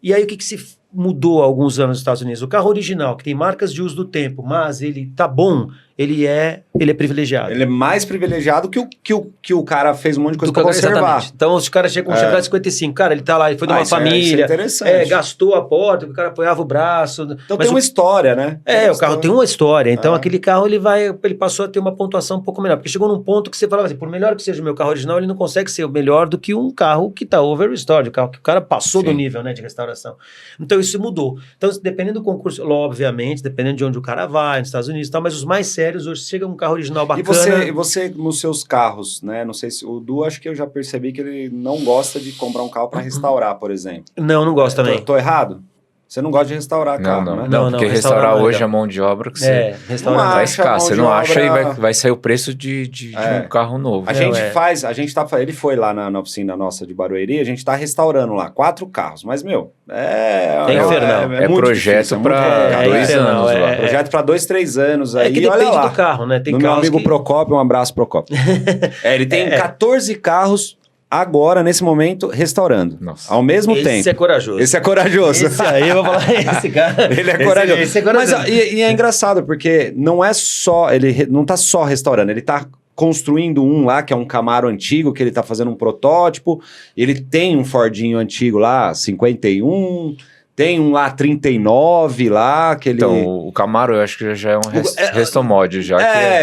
e aí o que se... mudou há alguns anos nos Estados Unidos. O carro original, que tem marcas de uso do tempo, mas ele tá bom, ele é privilegiado. Ele é mais privilegiado que o cara fez um monte de coisa para conservar. Exatamente. Então, se o cara chega com um Chevrolet 55, cara, ele tá lá, ele foi de uma família, gastou a porta, o cara apoiava o braço. Então tem uma história, né? O carro tem uma história. Então, aquele carro, ele passou a ter uma pontuação um pouco melhor. Porque chegou num ponto que você falava assim, por melhor que seja o meu carro original, ele não consegue ser melhor do que um carro que tá over-restored, o carro que o cara passou do nível, né, de restauração. Então, isso mudou. Então, dependendo do concurso, obviamente, dependendo de onde o cara vai, nos Estados Unidos e tal, mas os mais sérios hoje chega um carro original bacana. E você nos seus carros, né? Não sei se o Du, acho que eu já percebi que ele não gosta de comprar um carro para restaurar, por exemplo. Não gosto também. Tô errado? Você não gosta de restaurar carro, né? Não, porque restaurar hoje a mão de obra que você tá escassa. Você não acha e vai sair o preço de um carro novo. A gente tá, ele foi lá na oficina nossa de Barueri, a gente tá restaurando lá 4 carros, mas, é infernal. É projeto para 2 anos lá. Projeto para 2, 3 anos aí, que depende do carro, né? Tem meu amigo Procópio, um abraço, Procópio. Ele tem 14 carros agora, nesse momento, restaurando. Nossa. Ao mesmo tempo. Esse é corajoso. Esse é corajoso. Esse aí, eu vou falar, esse cara... Ele é corajoso. Esse é corajoso. Mas, e é engraçado, porque não é só... Ele não tá só restaurando, ele tá construindo um lá, que é um Camaro antigo, que ele tá fazendo um protótipo. Ele tem um Fordinho antigo lá, 51... Tem um lá 39 lá, que ele... Então, o Camaro eu acho que já é um restomod, já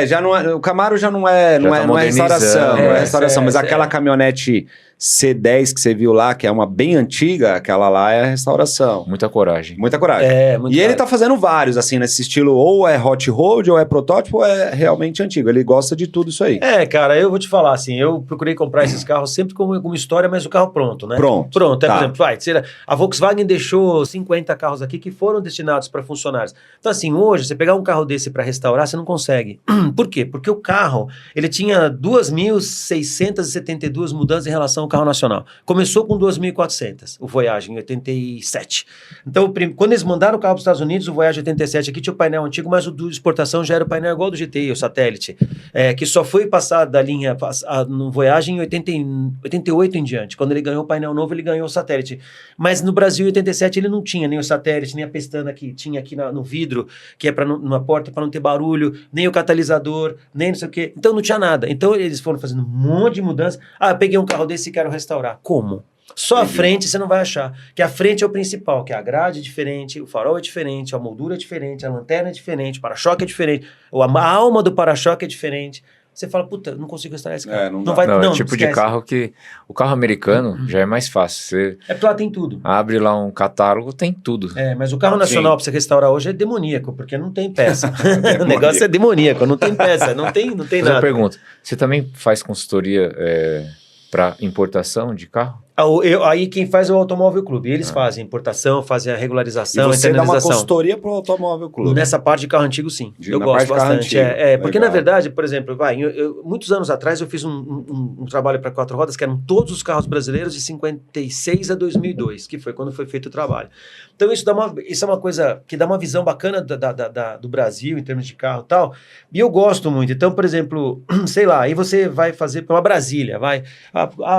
já não é... O Camaro já não é restauração, não é restauração, mas aquela caminhonete C10 que você viu lá, que é uma bem antiga, aquela lá é a restauração. Muita coragem. Muita coragem. Ele tá fazendo vários, assim, nesse estilo, ou é hot road, ou é protótipo, ou é realmente antigo. Ele gosta de tudo isso aí. Cara, eu vou te falar, assim, eu procurei comprar esses carros sempre com uma história, mas o carro pronto, né? Pronto. Por exemplo, a Volkswagen deixou 50 carros aqui que foram destinados para funcionários. Então, assim, hoje, você pegar um carro desse para restaurar, você não consegue. Por quê? Porque o carro, ele tinha 2.672 mudanças em relação ao carro nacional. Começou com 2.400, o Voyage, em 87. Então, quando eles mandaram o carro para os Estados Unidos, o Voyage 87 aqui tinha o painel antigo, mas o de exportação já era o painel igual do GTI, o satélite, que só foi passado da linha no Voyage em 88 em diante. Quando ele ganhou o painel novo, ele ganhou o satélite. Mas no Brasil, em 87, ele não tinha nem o satélite, nem a pestana que tinha aqui no vidro, que é numa porta para não ter barulho, nem o catalisador, nem não sei o quê. Então, não tinha nada. Então, eles foram fazendo um monte de mudança. Eu peguei um carro desse e quero restaurar. Como? Só a frente você não vai achar. Que a frente é o principal, que a grade é diferente, o farol é diferente, a moldura é diferente, a lanterna é diferente, o para-choque é diferente, a alma do para-choque é diferente. Você fala, puta, não consigo restaurar esse carro. É o tipo de carro que... O carro americano já é mais fácil. Você porque lá tem tudo. Abre lá um catálogo, tem tudo. Mas o carro nacional para você restaurar hoje é demoníaco, porque não tem peça. O negócio é demoníaco, não tem peça, não tem nada. Eu pergunto, você também faz consultoria para importação de carro? Aí quem faz é o Automóvel Clube. Eles fazem importação, fazem a regularização, E a você dá uma internalização. consultoria pro Automóvel Clube. Nessa parte de carro antigo, sim. De- Eu na gosto parte de carro bastante. antigo. Porque, Legal. na verdade, por exemplo, muitos anos atrás eu fiz um trabalho para 4 rodas, que eram todos os carros brasileiros de 56 a 2002, que foi quando foi feito o trabalho. Então, isso é uma coisa que dá uma visão bacana do Brasil, em termos de carro e tal. E eu gosto muito. Então, por exemplo, sei lá, aí você vai fazer uma Brasília, vai.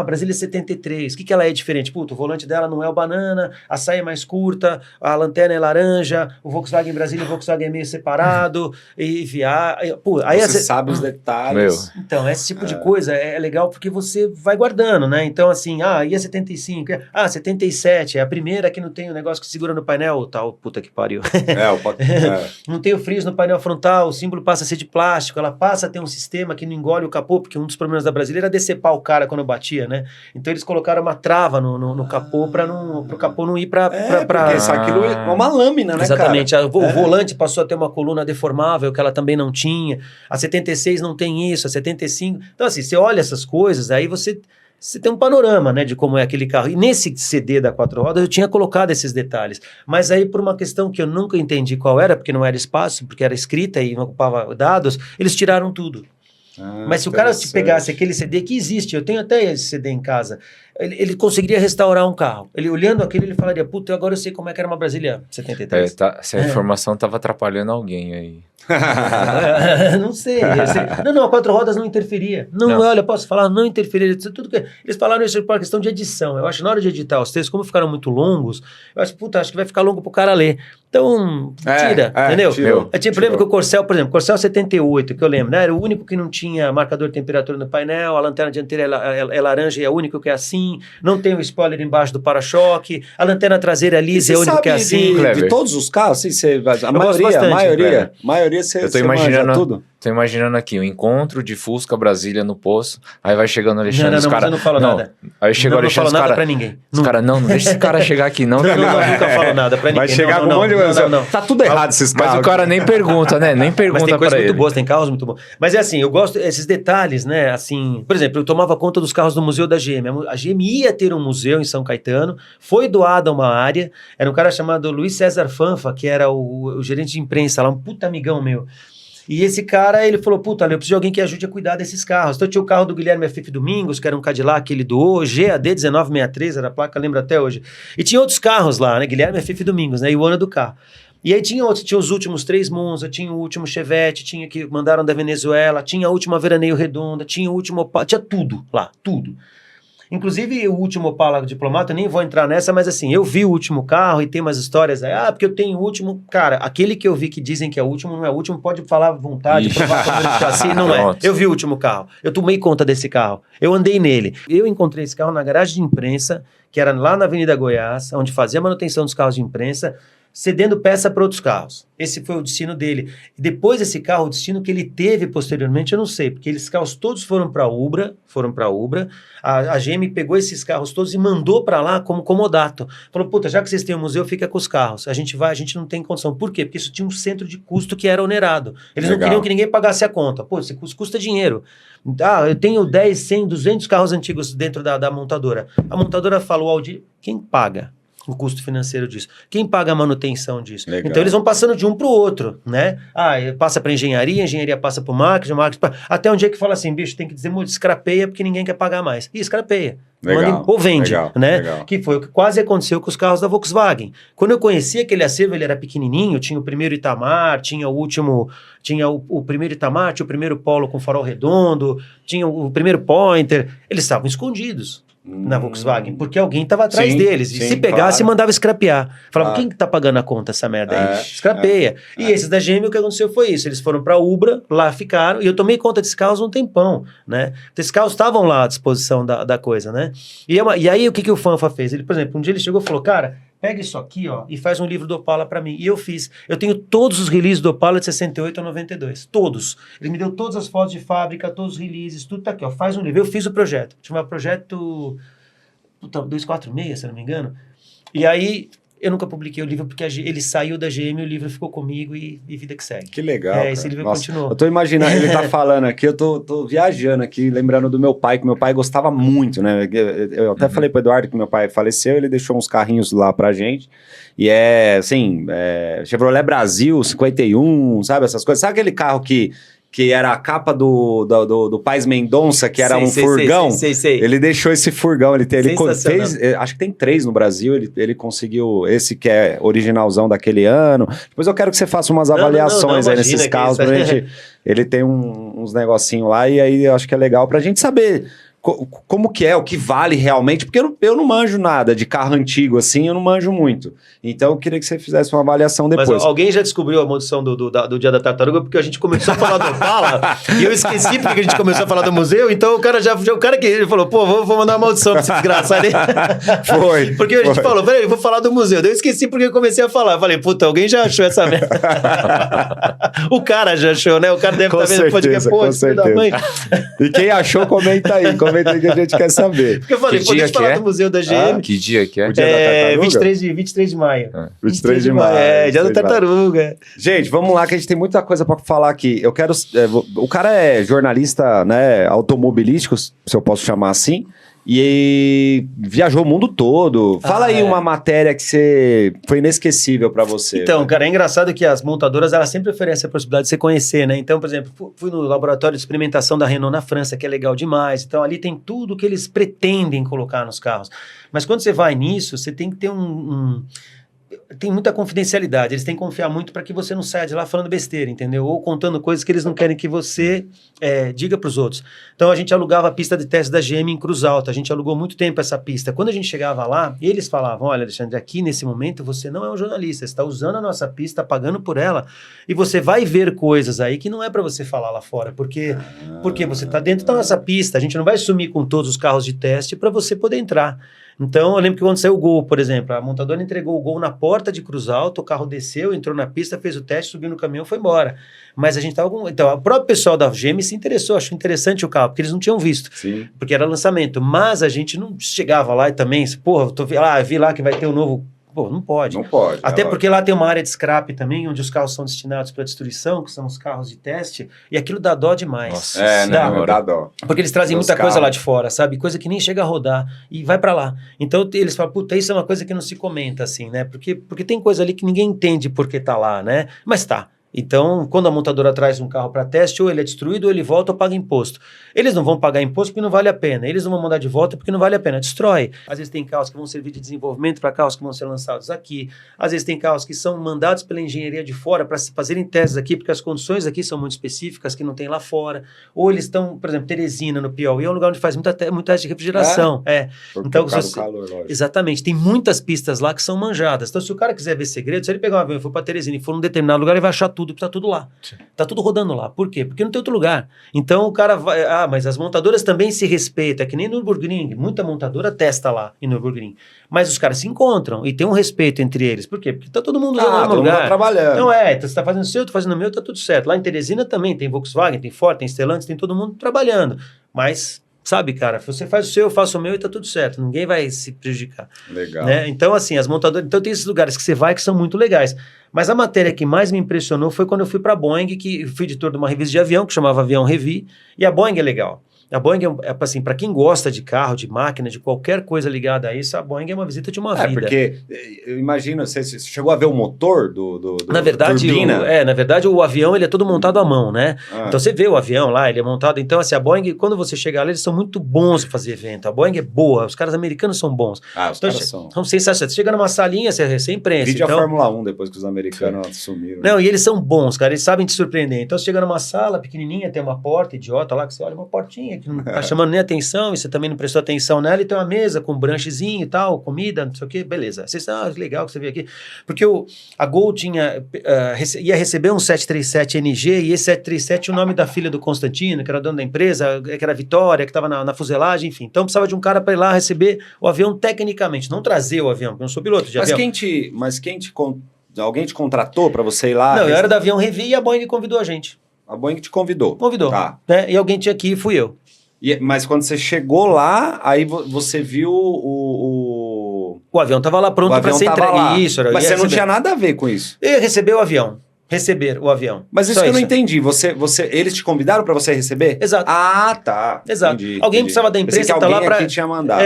Brasília 73, o que ela é diferente? Puta, o volante dela não é o banana, a saia é mais curta, a lanterna é laranja, o Volkswagen Brasília e o Volkswagen é meio separado, enfim, aí Você sabe os detalhes. Meu. então, esse tipo de coisa é legal porque você vai guardando, né? Então, assim, e a 75? 77, é a primeira que não tem o negócio que segura no painel, tal, puta que pariu. Não tem o frizz no painel frontal, o símbolo passa a ser de plástico, ela passa a ter um sistema que não engole o capô, porque um dos problemas da Brasília era decepar o cara quando batia, né? Então eles colocaram uma trava no capô pro capô não ir pra... Porque isso aquilo é uma lâmina, né, Exatamente. cara? O volante passou a ter uma coluna deformável, que ela também não tinha. A 76 não tem isso, a 75... Então, assim, você olha essas coisas, aí você tem um panorama, né, de como é aquele carro. E nesse CD da 4 rodas eu tinha colocado esses detalhes. Mas aí, por uma questão que eu nunca entendi qual era, porque não era espaço, porque era escrita e não ocupava dados, eles tiraram tudo. Mas se o cara te pegasse aquele CD que existe, eu tenho até esse CD em casa, ele conseguiria restaurar um carro. Ele olhando aquele, ele falaria, puta, agora eu sei como é que era uma Brasília 73. Se a informação tava atrapalhando alguém aí. Não sei. Não, a 4 rodas não interferia. Não. Olha, posso falar, não interferia. Tudo que eles falaram isso por questão de edição. Eu acho que na hora de editar os textos, como ficaram muito longos, eu acho que vai ficar longo pro cara ler. Então, tira, entendeu? Lembra que o Corcel, por exemplo, Corcel 78, que eu lembro, né? Era o único que não tinha marcador de temperatura no painel, a lanterna dianteira é laranja e é o único que é assim, não tem o spoiler embaixo do para-choque, a lanterna traseira é lisa, é o único que é assim. De todos os carros, assim, a maioria você eu tô imaginando tudo. Tô imaginando aqui, o encontro de Fusca Brasília no poço, aí vai chegando o Alexandre, os caras... Não falo nada. Aí chega o Alexandre, não falo nada pra ninguém. Os caras, não deixa esse cara chegar aqui, não. Nunca falo nada pra ninguém. Vai chegar com um monte de coisa. Tá tudo errado esses carros. Mas o cara nem pergunta, né? Nem pergunta pra ele. Mas tem coisas muito boas, tem carros muito bons. Mas é assim, eu gosto desses detalhes, né? Assim, por exemplo, eu tomava conta dos carros do museu da GM. A GM ia ter um museu em São Caetano, foi doada uma área, era um cara chamado Luiz César Fanfa, que era o gerente de imprensa lá, um puta amigão meu. E esse cara, ele falou, puta, eu preciso de alguém que ajude a cuidar desses carros. Então tinha o carro do Guilherme F. Domingos, que era um Cadillac que ele doou, GAD 1963, era a placa, lembro até hoje. E tinha outros carros lá, né, Guilherme F. Domingos, né, e o ano do carro. E aí tinha outros, tinha os últimos 3 Monza, tinha o último Chevette, tinha que mandaram da Venezuela, tinha a última Veraneio Redonda, tinha o último Opala, tinha tudo lá, tudo. Inclusive o último Opala Diplomata, eu nem vou entrar nessa, mas assim, eu vi o último carro e tem umas histórias aí, porque eu tenho o último, cara, aquele que eu vi que dizem que é o último, não é o último, pode falar à vontade, provar como ele chassi, não é. Eu vi o último carro, eu tomei conta desse carro, eu andei nele. Eu encontrei esse carro na garagem de imprensa, que era lá na Avenida Goiás, onde fazia a manutenção dos carros de imprensa, cedendo peça para outros carros. Esse foi o destino dele. E depois desse carro, o destino que ele teve posteriormente, eu não sei, porque esses carros todos foram para a Ubra, a GM pegou esses carros todos e mandou para lá como comodato. Falou, puta, já que vocês têm um museu, fica com os carros. A gente não tem condição. Por quê? Porque isso tinha um centro de custo que era onerado. Eles não queriam que ninguém pagasse a conta. Pô, esse custa dinheiro. Eu tenho 10, 100, 200 carros antigos dentro da montadora. A montadora falou ao dia, quem paga o custo financeiro disso? Quem paga a manutenção disso? Legal. Então eles vão passando de um para o outro, né? Passa para engenharia passa para o marketing, até um dia que fala assim, bicho, tem que dizer muito, escrapeia porque ninguém quer pagar mais. E escrapeia. Ou vende, né? Legal. Que foi o que quase aconteceu com os carros da Volkswagen. Quando eu conheci aquele acervo, ele era pequenininho, tinha o primeiro Itamar, tinha o primeiro Itamar, tinha o primeiro Polo com farol redondo, tinha o primeiro Pointer, eles estavam escondidos na Volkswagen, porque alguém estava atrás deles, e se pegasse, mandava escrapear. Falava, quem que tá pagando a conta essa merda aí? Escrapeia. E esses da GM, o que aconteceu foi isso, eles foram para Ubra, lá ficaram, e eu tomei conta desses carros um tempão, né? Esses carros estavam lá à disposição da coisa, né? E aí, o que o Fanfa fez? Ele, por exemplo, um dia ele chegou e falou, cara, pega isso aqui, ó, e faz um livro do Opala pra mim. E eu fiz. Eu tenho todos os releases do Opala de 68 a 92. Todos. Ele me deu todas as fotos de fábrica, todos os releases, tudo tá aqui, ó. Faz um livro. Eu fiz o projeto. Chamava Projeto 246, se não me engano. E aí, Eu nunca publiquei o livro porque ele saiu da GM, o livro ficou comigo e vida que segue. Que legal, esse livro continuou. Eu tô imaginando, ele tá falando aqui, eu tô viajando aqui, lembrando do meu pai, que meu pai gostava muito, né? Eu até falei pro Eduardo que meu pai faleceu, ele deixou uns carrinhos lá pra gente, e assim, Chevrolet Brasil 51, sabe, essas coisas. Sabe aquele carro que era a capa do Paz Mendonça, que era furgão? Sei. Ele deixou esse furgão, ele fez, acho que tem 3 no Brasil, ele conseguiu esse que é originalzão daquele ano. Depois eu quero que você faça umas avaliações aí nesses carros, pra gente, ele tem uns negocinhos lá, e aí eu acho que é legal pra gente saber como que é, o que vale realmente, porque eu não manjo nada de carro antigo assim, eu não manjo muito. Então eu queria que você fizesse uma avaliação depois. Mas alguém já descobriu a maldição do Dia da Tartaruga, porque a gente começou a falar do Opala e eu esqueci porque a gente começou a falar do museu, então o cara que ele falou, pô, vou mandar uma maldição pra esse desgraçado aí. Foi. Porque a gente falou, peraí, eu vou falar do museu. Daí eu esqueci porque eu comecei a falar. Eu falei, puta, alguém já achou essa merda. O cara já achou, né? O cara deve estar vendo o podcast, pô, filho da mãe. E quem achou, comenta aí que a gente quer saber. Porque eu falei, que pô, deixa eu falar do museu da GM. Que dia que é? O dia da tartaruga? 23 de maio. 23 de maio. Dia da tartaruga. Gente, vamos lá que a gente tem muita coisa pra falar aqui. Eu quero... o cara é jornalista, né, automobilístico, se eu posso chamar assim, e viajou o mundo todo. Fala aí uma matéria que foi inesquecível pra você. Então, cara, é engraçado que as montadoras, elas sempre oferecem a possibilidade de você conhecer, né? Então, por exemplo, fui no laboratório de experimentação da Renault na França, que é legal demais. Então, ali tem tudo que eles pretendem colocar nos carros. Mas quando você vai nisso, você tem que ter tem muita confidencialidade, eles têm que confiar muito para que você não saia de lá falando besteira, entendeu? Ou contando coisas que eles não querem que você diga para os outros. Então a gente alugava a pista de teste da GM em Cruz Alta, a gente alugou muito tempo essa pista. Quando a gente chegava lá, eles falavam, olha, Alexandre, aqui nesse momento você não é um jornalista, você está usando a nossa pista, pagando por ela, e você vai ver coisas aí que não é para você falar lá fora, porque você está dentro da nossa pista, a gente não vai sumir com todos os carros de teste para você poder entrar. Então, eu lembro que quando saiu o Gol, por exemplo, a montadora entregou o Gol na porta de Cruz Alta, o carro desceu, entrou na pista, fez o teste, subiu no caminhão e foi embora. Mas a gente estava com... Então, o próprio pessoal da GM se interessou, achou interessante o carro, porque eles não tinham visto. Sim. Porque era lançamento. Mas a gente não chegava lá e também, porra, vi lá que vai ter um novo... Pô, não pode. Não pode. Até porque lá tem uma área de scrap também, onde os carros são destinados para destruição, que são os carros de teste, e aquilo dá dó demais. Nossa, dá dó. Porque eles trazem muita coisa lá de fora, sabe? Coisa que nem chega a rodar e vai para lá. Então eles falam, puta, isso é uma coisa que não se comenta assim, né? Porque tem coisa ali que ninguém entende por que tá lá, né? Mas tá. Então, quando a montadora traz um carro para teste, ou ele é destruído, ou ele volta ou paga imposto. Eles não vão pagar imposto porque não vale a pena. Eles não vão mandar de volta porque não vale a pena. Destrói. Às vezes tem carros que vão servir de desenvolvimento para carros que vão ser lançados aqui. Às vezes tem carros que são mandados pela engenharia de fora para fazerem testes aqui, porque as condições aqui são muito específicas, que não tem lá fora. Ou eles estão, por exemplo, Teresina, no Piauí, é um lugar onde faz muito teste de refrigeração. Então, calor, exatamente. Tem muitas pistas lá que são manjadas. Então, se o cara quiser ver segredo, se ele pegar um avião e for para Teresina e for num determinado lugar, ele vai achar tudo, porque tá tudo lá. Tá tudo rodando lá. Por quê? Porque não tem outro lugar. Então o cara vai... mas as montadoras também se respeitam. É que nem no Nürburgring. Muita montadora testa lá em Nürburgring. Mas os caras se encontram e tem um respeito entre eles. Por quê? Porque tá todo mundo usando o mesmo lugar. Tá trabalhando. Então então você tá fazendo o seu, eu tô fazendo o meu, tá tudo certo. Lá em Teresina também tem Volkswagen, tem Ford, tem Stellantis, tem todo mundo trabalhando. Mas... Sabe, cara, você faz o seu, eu faço o meu e tá tudo certo. Ninguém vai se prejudicar. Legal. Né? Então, assim, as montadoras... Então, tem esses lugares que você vai que são muito legais. Mas a matéria que mais me impressionou foi quando eu fui pra Boeing, que fui editor de uma revista de avião, que chamava Avião Revi. E a Boeing é legal. A Boeing assim, para quem gosta de carro, de máquina, de qualquer coisa ligada a isso, a Boeing é uma visita de uma vida. Porque eu imagino, você chegou a ver o motor do na verdade, turbina? Na verdade, o avião ele é todo montado à mão, né? Então você vê o avião lá, ele é montado. Então, assim, a Boeing, quando você chega lá, eles são muito bons para fazer evento. A Boeing é boa, os caras americanos são bons. Os então, caras são sensacionais. Você chega numa salinha, você imprensa. Vídeo a Fórmula 1 depois que os americanos sumiram. Não, e eles são bons, cara, eles sabem te surpreender. Então você chega numa sala pequenininha, tem uma porta idiota lá, que você olha uma portinha que não tá chamando nem atenção, e você também não prestou atenção nela, e tem uma mesa com um branchezinho e tal, comida, não sei o que, beleza. Vocês legal que você veio aqui. Porque a Gol ia receber um 737NG, e esse 737 tinha o nome da filha do Constantino, que era dono da empresa, que era Vitória, que estava na fuselagem, enfim. Então precisava de um cara para ir lá receber o avião tecnicamente, não trazer o avião, porque eu não sou piloto de avião. Alguém te contratou para você ir lá? Não, eu era da Avião Revi e a Boeing convidou a gente. A Boeing te convidou? Convidou. Tá. Né? E alguém tinha que ir, fui eu. Mas quando você chegou lá, aí você viu o O avião estava lá pronto para ser entregue. Isso, mas você não tinha nada a ver com isso. Eu ia receber o avião. Receber o avião. Mas isso que eu não entendi. Eles te convidaram para você receber? Exato. Ah, tá. Exato. Alguém precisava da imprensa, tá lá para... tinha mandado.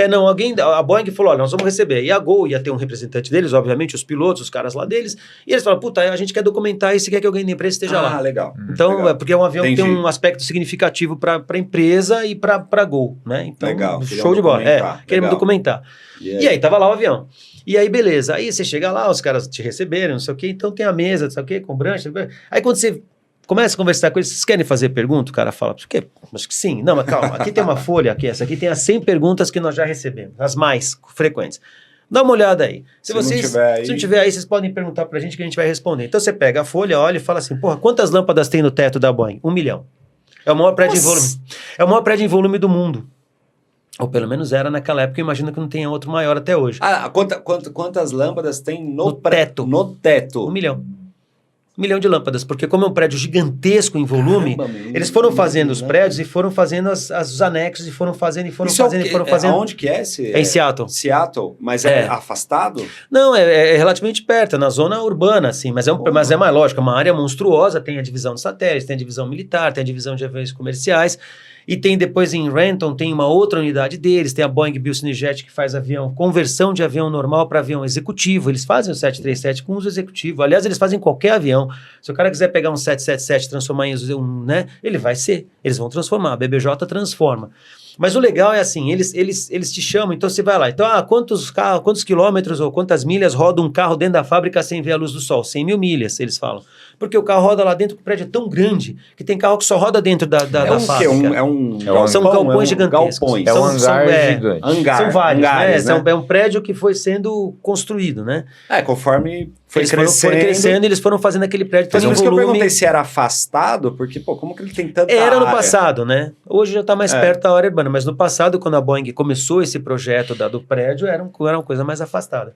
A Boeing falou, olha, nós vamos receber. E a Gol ia ter um representante deles, obviamente, os pilotos, os caras lá deles. E eles falaram, puta, a gente quer documentar isso e quer que alguém da imprensa esteja lá. Ah, legal. Então, legal. Porque é um avião que tem um aspecto significativo para a empresa e para a Gol, né? Então, legal. Show de bola. Queremos documentar. E aí, tava lá o avião. E aí, beleza. Aí você chega lá, os caras te receberam, não sei o quê. Então tem a mesa, não sei o quê, com brancha. Aí quando você começa a conversar com eles, vocês querem fazer pergunta? O cara fala, acho que sim. Não, mas calma, aqui tem uma folha, aqui, essa aqui tem as 100 perguntas que nós já recebemos, as mais frequentes. Dá uma olhada aí. Se não tiver aí, vocês podem perguntar pra gente que a gente vai responder. Então você pega a folha, olha e fala assim, porra, quantas lâmpadas tem no teto da Boeing? 1 milhão. É o maior prédio em volume. É o maior prédio em volume do mundo. Ou pelo menos era naquela época, eu imagino que não tenha outro maior até hoje. Quantas lâmpadas tem no teto? No teto. 1 milhão. 1 milhão de lâmpadas, porque como é um prédio gigantesco em volume, eles foram fazendo os prédios e foram fazendo os anexos e foram fazendo. Aonde que é esse? É em Seattle. Seattle, mas é afastado? Não, é relativamente perto, é na zona urbana, assim, mas é mais lógico, é uma área monstruosa, tem a divisão de satélites, tem a divisão militar, tem a divisão de aviões comerciais. E tem depois em Renton, tem uma outra unidade deles, tem a Boeing Business Jet que faz conversão de avião normal para avião executivo. Eles fazem o 737 com uso executivo. Aliás, eles fazem qualquer avião. Se o cara quiser pegar um 777 e transformar em né, ele vai ser. Eles vão transformar, a BBJ transforma. Mas o legal é assim, eles te chamam, então você vai lá. Então, quantos quilômetros ou quantas milhas roda um carro dentro da fábrica sem ver a luz do sol? 100 mil milhas, eles falam. Porque o carro roda lá dentro, o prédio é tão grande que tem carro que só roda dentro da fábrica. São galpões gigantescos. É um hangar gigante. São vários, hangares, né? É um prédio que foi sendo construído, né? Conforme foi crescendo, eles foram fazendo aquele prédio. Mas por isso que eu perguntei se era afastado, porque, como que ele tem tanta Era no passado, né? Hoje já está mais perto da área urbana, mas no passado, quando a Boeing começou esse projeto do prédio, era uma coisa mais afastada.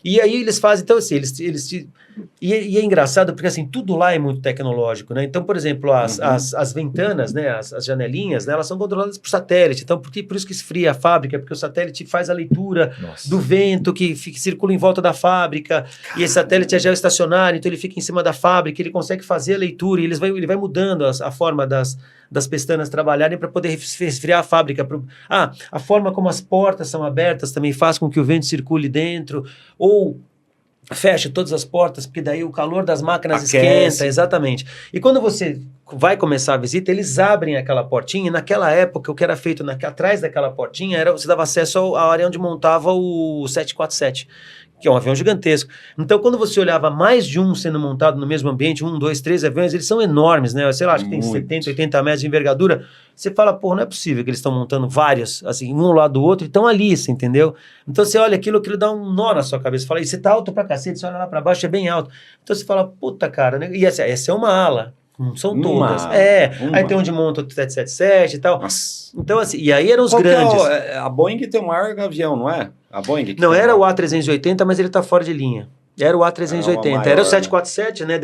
E aí eles fazem, então assim, e é engraçado porque assim, tudo lá é muito tecnológico, né? Então, por exemplo, as ventanas, né, as janelinhas, né, elas são controladas por satélite, então por isso que esfria a fábrica, porque o satélite faz a leitura do vento que circula em volta da fábrica, e esse satélite é geoestacionário, então ele fica em cima da fábrica, ele consegue fazer a leitura, e ele vai mudando a forma das pestanas trabalharem para poder resfriar a fábrica. A forma como as portas são abertas também faz com que o vento circule dentro, ou fecha todas as portas, porque daí o calor das máquinas esquenta, exatamente. E quando você vai começar a visita, eles abrem aquela portinha, e naquela época, o que era feito atrás daquela portinha, você dava acesso à área onde montava o 747, que é um avião gigantesco. Então, quando você olhava mais de um sendo montado no mesmo ambiente, 1, 2, 3 aviões, eles são enormes, né? Sei lá, acho que tem 70, 80 metros de envergadura. Você fala, pô, não é possível que eles estão montando vários, assim, um ao lado do outro, e estão ali, você entendeu? Então, você olha aquilo dá um nó na sua cabeça. Você fala, e você tá alto pra cacete, você olha lá pra baixo, é bem alto. Então, você fala, puta, cara, né? E essa é uma ala. Não são todas. Aí tem onde monta o 777 e tal. Nossa. Então, assim, e aí eram os grandes. A Boeing tem o maior avião, não é? A Boeing? Não, era o A380, mas ele tá fora de linha. Era o A380. Era o 747, né?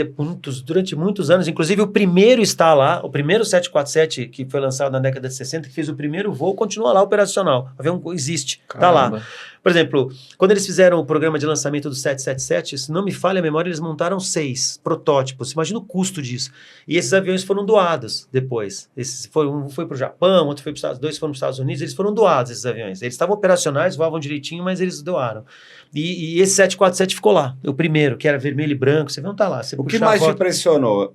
Durante muitos anos. Inclusive, o primeiro está lá. O primeiro 747 que foi lançado na década de 60, que fez o primeiro voo, continua lá operacional. O avião existe. Está lá. Por exemplo, quando eles fizeram o programa de lançamento do 777, se não me falha a memória, eles montaram 6 protótipos. Imagina o custo disso. E esses aviões foram doados depois. Um foi para o Japão, outro foi para os Estados Unidos, 2 foram para os Estados Unidos. Eles foram doados, esses aviões. Eles estavam operacionais, voavam direitinho, mas eles doaram. E esse 747 ficou lá. O primeiro, que era vermelho e branco. Você não está lá. O que mais te impressionou?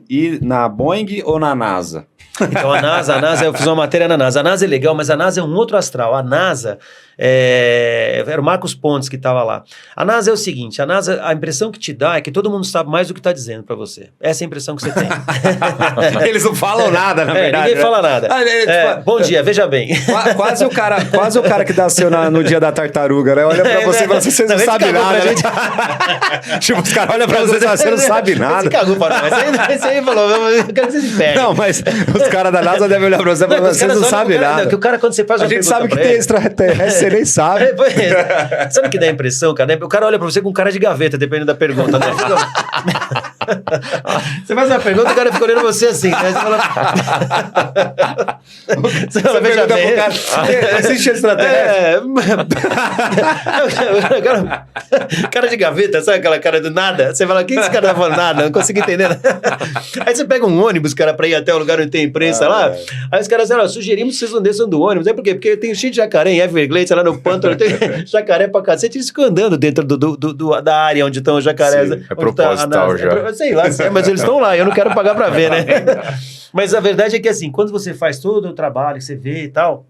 Ir na Boeing ou na NASA? Então a NASA, eu fiz uma matéria na NASA. A NASA é legal, mas a NASA é um outro astral. A NASA, era o Marcos Pontes que estava lá. A NASA é o seguinte, a impressão que te dá é que todo mundo sabe mais do que está dizendo para você. Essa é a impressão que você tem. Eles não falam nada, na verdade. Ninguém fala nada. Bom dia, veja bem. Quase o cara que nasceu no dia da tartaruga, né? Olha pra você e fala, você não sabe nada. Né? Tipo, os caras olham pra você e falam, você não sabe nada. Você cagou pra nós. Você aí falou, eu quero que vocês perdem. Não, mas os caras da NASA devem olhar pra você e falar, você não sabe nada. Que o cara, quando você faz uma pergunta a gente sabe que tem extraterrestre, você nem sabe. Sabe o que dá a impressão, cara? O cara olha pra você com cara de gaveta, dependendo da pergunta. Né? Você faz uma pergunta, o cara fica olhando você assim, né? Você fala... Você veja bem. Existe extraterrestre? Cara de gaveta, sabe aquela cara do nada? Você fala, o que esse cara tá falando? Nada, não consigo entender. Aí você pega um ônibus, cara, pra ir até o lugar onde tem imprensa lá. Aí os caras dizem, sugerimos que vocês não desçam do ônibus. É por quê? Porque tem cheio de jacaré em Everglades, lá no pântano, tem jacaré pra cacete, eles ficam andando dentro da área onde estão os jacarés. Sim, é proposital já. Sei lá, mas eles estão lá, eu não quero pagar pra ver, né? Mas a verdade é que assim, quando você faz todo o trabalho, você vê e tal...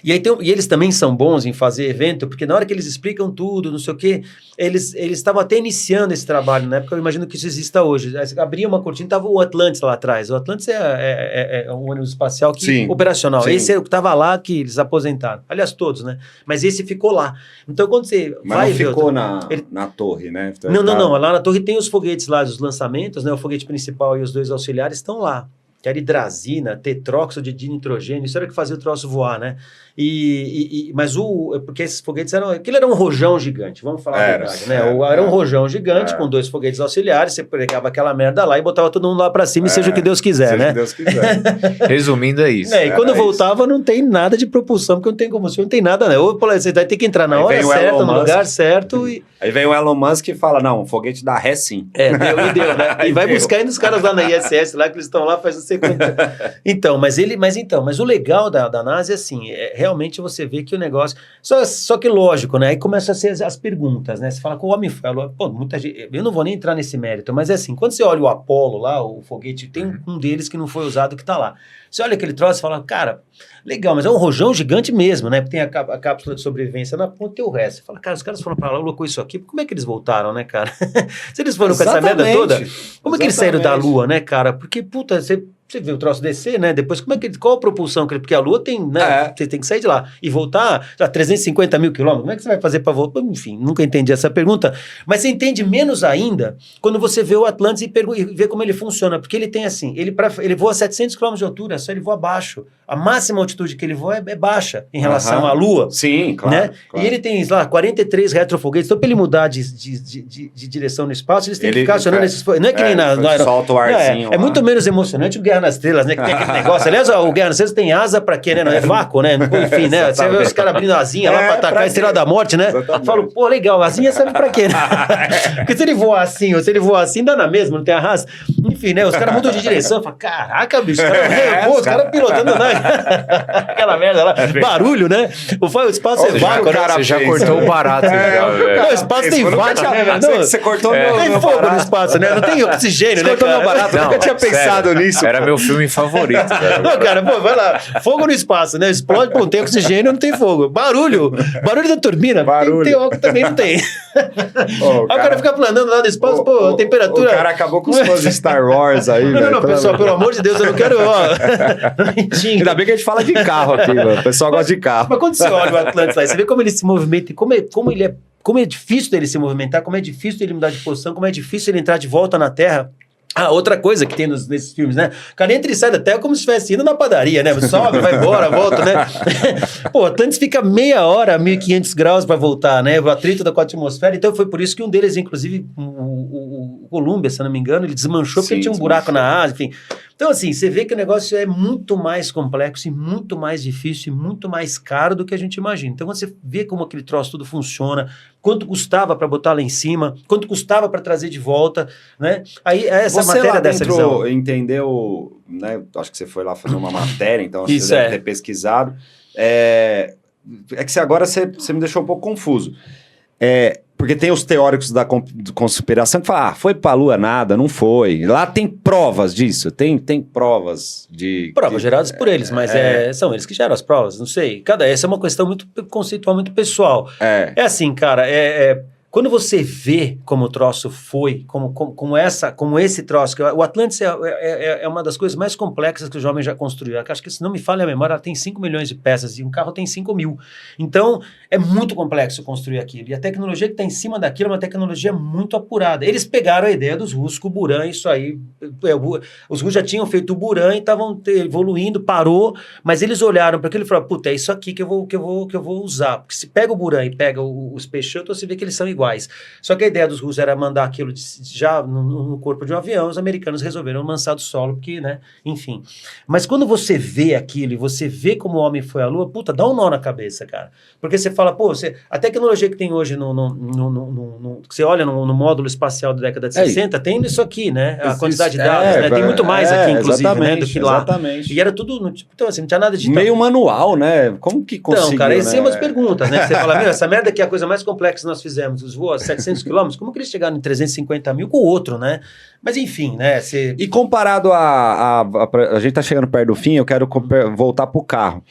E eles também são bons em fazer evento, porque na hora que eles explicam tudo, não sei o quê, eles estavam até iniciando esse trabalho, na época eu imagino que isso exista hoje. Aí abria uma cortina, estava o Atlantis lá atrás. O Atlantis é um ônibus espacial operacional. Sim. Esse é o que estava lá, que eles aposentaram. Aliás, todos, né? Mas esse ficou lá. Então, quando você vai não ficou na torre, né? Então, não. Lá na torre tem os foguetes lá, os lançamentos, né? O foguete principal e os dois auxiliares estão lá. Que era hidrazina, tetróxido de nitrogênio, isso era o que fazia o troço voar, né? Mas porque esses foguetes aquilo era um rojão gigante, vamos falar a verdade, né? Era um rojão gigante com 2 foguetes auxiliares, você pegava aquela merda lá e botava todo mundo lá pra cima e seja o que Deus quiser, né? Que Deus quiser. Resumindo, é isso. E quando voltava, não tem nada de propulsão, porque não tem combustão, não tem nada, né? Ou você vai ter que entrar na hora certa, no lugar certo e... Aí vem o Elon Musk e fala, não, o foguete dá ré sim. Deu, né? E vai buscar ainda os caras lá na ISS, lá que eles estão lá, faz não sei quanto. Mas o legal da NASA é assim, realmente você vê que o negócio... Só que lógico, né? Aí começam a ser as perguntas, né? Você fala com o homem falou, muita gente... Eu não vou nem entrar nesse mérito, mas é assim, quando você olha o Apollo lá, o foguete, tem um deles que não foi usado que tá lá. Você olha aquele troço e fala, cara, legal, mas é um rojão gigante mesmo, né? Porque tem a cápsula de sobrevivência na ponta e o resto. Você fala, cara, os caras foram pra lá, colocou isso aqui, como é que eles voltaram, né, cara? Se eles foram com essa merda toda, como é que eles saíram da Lua, né, cara? Porque, puta, você vê o troço descer, né? Depois, qual a propulsão? Porque a Lua tem, né? Você tem que sair de lá e voltar a 350 mil quilômetros. Como é que você vai fazer para voltar? Enfim, nunca entendi essa pergunta. Mas você entende menos ainda quando você vê o Atlantis e vê como ele funciona. Porque ele tem assim, ele voa a 700 km de altura, só ele voa baixo. A máxima altitude que ele voa é baixa em relação à Lua. Sim, claro, né? Claro. E ele tem lá 43 retrofoguetes. Então, para ele mudar de direção no espaço, eles têm que ficar acionando esses... Não é que nem no solta o arzinho. É muito menos emocionante o Guerra nas Estrelas, né? Que tem aquele negócio. Aliás, o Guerra nas Estrelas tem asa pra quê, né? Não é vácuo, né? Enfim, né? Você vê os caras abrindo a asinha lá pra atacar a Estrela da Morte, né? Falo, pô, legal, a asinha serve pra quê, né? Porque se ele voar assim, ou se ele voar assim, dá na mesma, não tem arrasto. Enfim, né? Os caras mudam de direção. Fala, caraca, bicho, os caras pilotando, né? Aquela merda lá. Barulho, né? O espaço é vácuo, né? Você já cortou o barato, já, velho. O espaço tem vácuo, né? Você cortou meu tem fogo no espaço, né? Não tem oxigênio, né? Cortou meu barato, eu nunca tinha pensado nisso. Era meu filme favorito, velho. Não, cara, pô, vai lá. Fogo no espaço, né? Explode, pô, não tem oxigênio, não tem fogo. Barulho da turbina. Tem óculos, também não tem. Aí o cara fica planando lá no espaço, pô, a temperatura... O cara acabou com os fãs de Star Wars aí, Não, pessoal, pelo amor de Deus, eu não quero, Ainda bem que a gente fala de carro aqui, mano. O pessoal gosta de carro. Mas quando você olha o Atlantis lá, você vê como ele se movimenta e como é difícil dele se movimentar, como é difícil dele mudar de posição, como é difícil ele entrar de volta na Terra. Outra coisa que tem nesses filmes, né? O cara entra e sai da Terra como se estivesse indo na padaria, né? Sobe, vai embora, volta, né? Pô, Atlantis fica meia hora, 1.500 graus para voltar, né? O atrito com a atmosfera. Então foi por isso que um deles, inclusive, o Columbia, se não me engano, ele desmanchou porque ele tinha um buraco na asa, enfim. Então, assim, você vê que o negócio é muito mais complexo e muito mais difícil e muito mais caro do que a gente imagina. Então, quando você vê como aquele troço tudo funciona, quanto custava para botar lá em cima, quanto custava para trazer de volta, né? Aí, essa você matéria lá dessa visão... entendeu, né? Acho que você foi lá fazer uma matéria, então Isso você deve ter pesquisado. É que agora você me deixou um pouco confuso. Porque tem os teóricos da conspiração que falam, foi pra Lua nada, não foi. Lá tem provas disso, tem provas de... Provas geradas por eles, mas são eles que geram as provas, não sei. Essa é uma questão muito conceitual, muito pessoal. É assim, cara, quando você vê como o troço foi, como esse troço, que o Atlantis é uma das coisas mais complexas que o jovem já construiu. Eu acho que, se não me falha a memória, ela tem 5 milhões de peças e um carro tem 5 mil. Então, é muito complexo construir aquilo. E a tecnologia que está em cima daquilo é uma tecnologia muito apurada. Eles pegaram a ideia dos russos com o Buran, isso aí. Os russos já tinham feito o Buran e estavam evoluindo, parou, mas eles olharam para aquilo e falaram, puta, é isso aqui que eu vou usar. Porque se pega o Buran e pega o Space Shuttle, você vê que eles são iguais. iguais. Só que a ideia dos russos era mandar aquilo já no corpo de um avião, os americanos resolveram lançar do solo, porque, né, enfim. Mas quando você vê aquilo e você vê como o homem foi à Lua, puta, dá um nó na cabeça, cara. Porque você fala, pô, a tecnologia que tem hoje que você olha no módulo espacial da década de 60, tem isso aqui, né? A quantidade de dados, né? Tem muito mais aqui, inclusive, né, do que lá. Exatamente. E era tudo, então assim, não tinha nada de... Meio manual, né? Como que conseguiu, Então, cara, essas né? são umas perguntas, né? Você fala, essa merda aqui é a coisa mais complexa que nós fizemos, os voos a 700 quilômetros, como que eles chegaram em 350 mil com o outro, né? Mas enfim, né? E comparado a gente tá chegando perto do fim, eu quero voltar pro carro.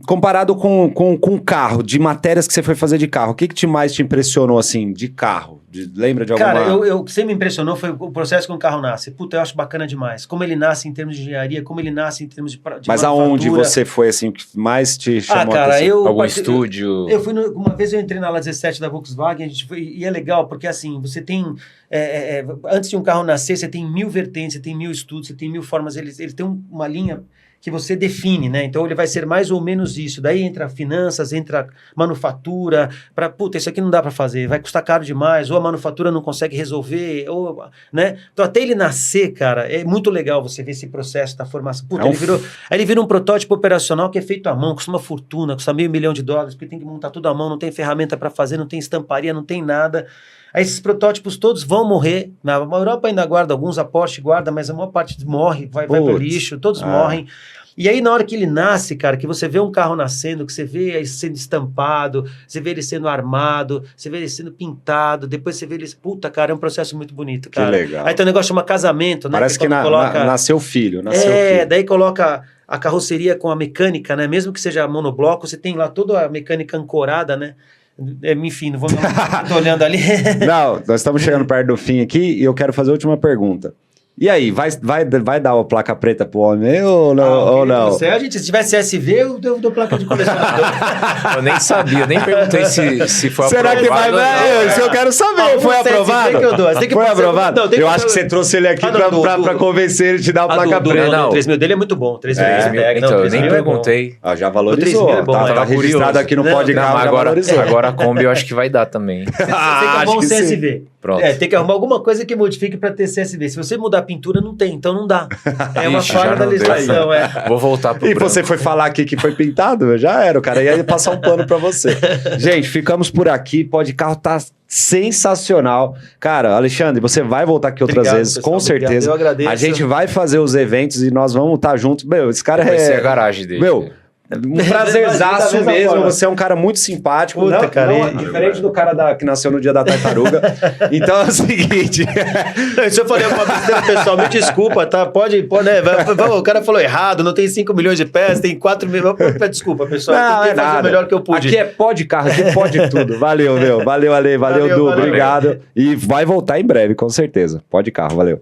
Comparado com carro, de matérias que você foi fazer de carro, o que mais te impressionou, assim, de carro? Lembra de alguma... Cara, o que sempre me impressionou foi o processo que um carro nasce. Puta, eu acho bacana demais. Como ele nasce em termos de engenharia, como ele nasce em termos de Mas aonde você foi, assim, que mais te chamou cara, a atenção? Algum estúdio? Eu fui uma vez eu entrei na ala 17 da Volkswagen, a gente foi, e é legal, porque assim, você tem... antes de um carro nascer, você tem 1000 vertentes, você tem 1000 estudos, você tem 1000 formas, ele tem uma linha que você define, né? Então ele vai ser mais ou menos isso. Daí entra finanças, entra manufatura, puta, isso aqui não dá para fazer, vai custar caro demais, ou a manufatura não consegue resolver, ou, né? Então até ele nascer, cara, é muito legal você ver esse processo da formação. Puta, ele vira um protótipo operacional que é feito à mão, custa uma fortuna, custa $500 mil, porque tem que montar tudo à mão, não tem ferramenta para fazer, não tem estamparia, não tem nada. Aí esses protótipos todos vão morrer. Na Europa ainda guarda alguns, a Porsche guarda, mas a maior parte morre, vai pro lixo, todos morrem. E aí, na hora que ele nasce, cara, que você vê um carro nascendo, que você vê ele sendo estampado, você vê ele sendo armado, você vê ele sendo pintado, depois você vê ele... Puta, cara, é um processo muito bonito, cara. Que legal. Aí tem um negócio que chama casamento, né? Parece que nasceu filho, daí coloca a carroceria com a mecânica, né? Mesmo que seja monobloco, você tem lá toda a mecânica ancorada, né? Enfim, não vou... Tô olhando ali. Não, nós estamos chegando perto do fim aqui e eu quero fazer a última pergunta. E aí, vai dar a placa preta pro homem ou não? Se tivesse SV, eu dou placa de colecionador. Eu nem sabia, eu nem perguntei se foi Será aprovado. Será que vai? Isso eu quero saber. Foi aprovado? Foi aprovado? Eu acho que você trouxe ele aqui pra convencer ele de dar a placa preta. O 3 mil dele é muito bom. 3 mil então, eu nem perguntei. Já valorizou. Tava registrado aqui no podcast. Agora a Kombi eu acho que vai dar também. Você tem que arrumar um CSV. Pronto. Tem que arrumar alguma coisa que modifique para ter CSV. Se você mudar a pintura, não tem, então não dá. É uma falha da legislação. Vou voltar pro branco. Você foi falar aqui que foi pintado? Já era, o cara ia passar um pano para você. Gente, ficamos por aqui. Pode Carro tá sensacional. Cara, Alexandre, você vai voltar aqui outras vezes, pessoal, com certeza. Eu agradeço. A gente vai fazer os eventos e nós vamos estar juntos. Meu, esse cara vai ser a garagem dele. Meu, um prazerzaço mesmo, você é um cara muito simpático. Puta, cara, diferente do cara que nasceu no dia da tartaruga. Então é o seguinte... Se eu falei alguma besteira, pessoal, me desculpa, tá? Pode né? O cara falou errado, não tem 5 milhões de pés, tem 4 milhões. Desculpa, pessoal, não, eu tentei fazer o melhor que eu pude. Aqui é Pode Carro, aqui pode tudo. Valeu, meu. Valeu, Ale. Valeu, Du. Obrigado. E vai voltar em breve, com certeza. Pode Carro, valeu.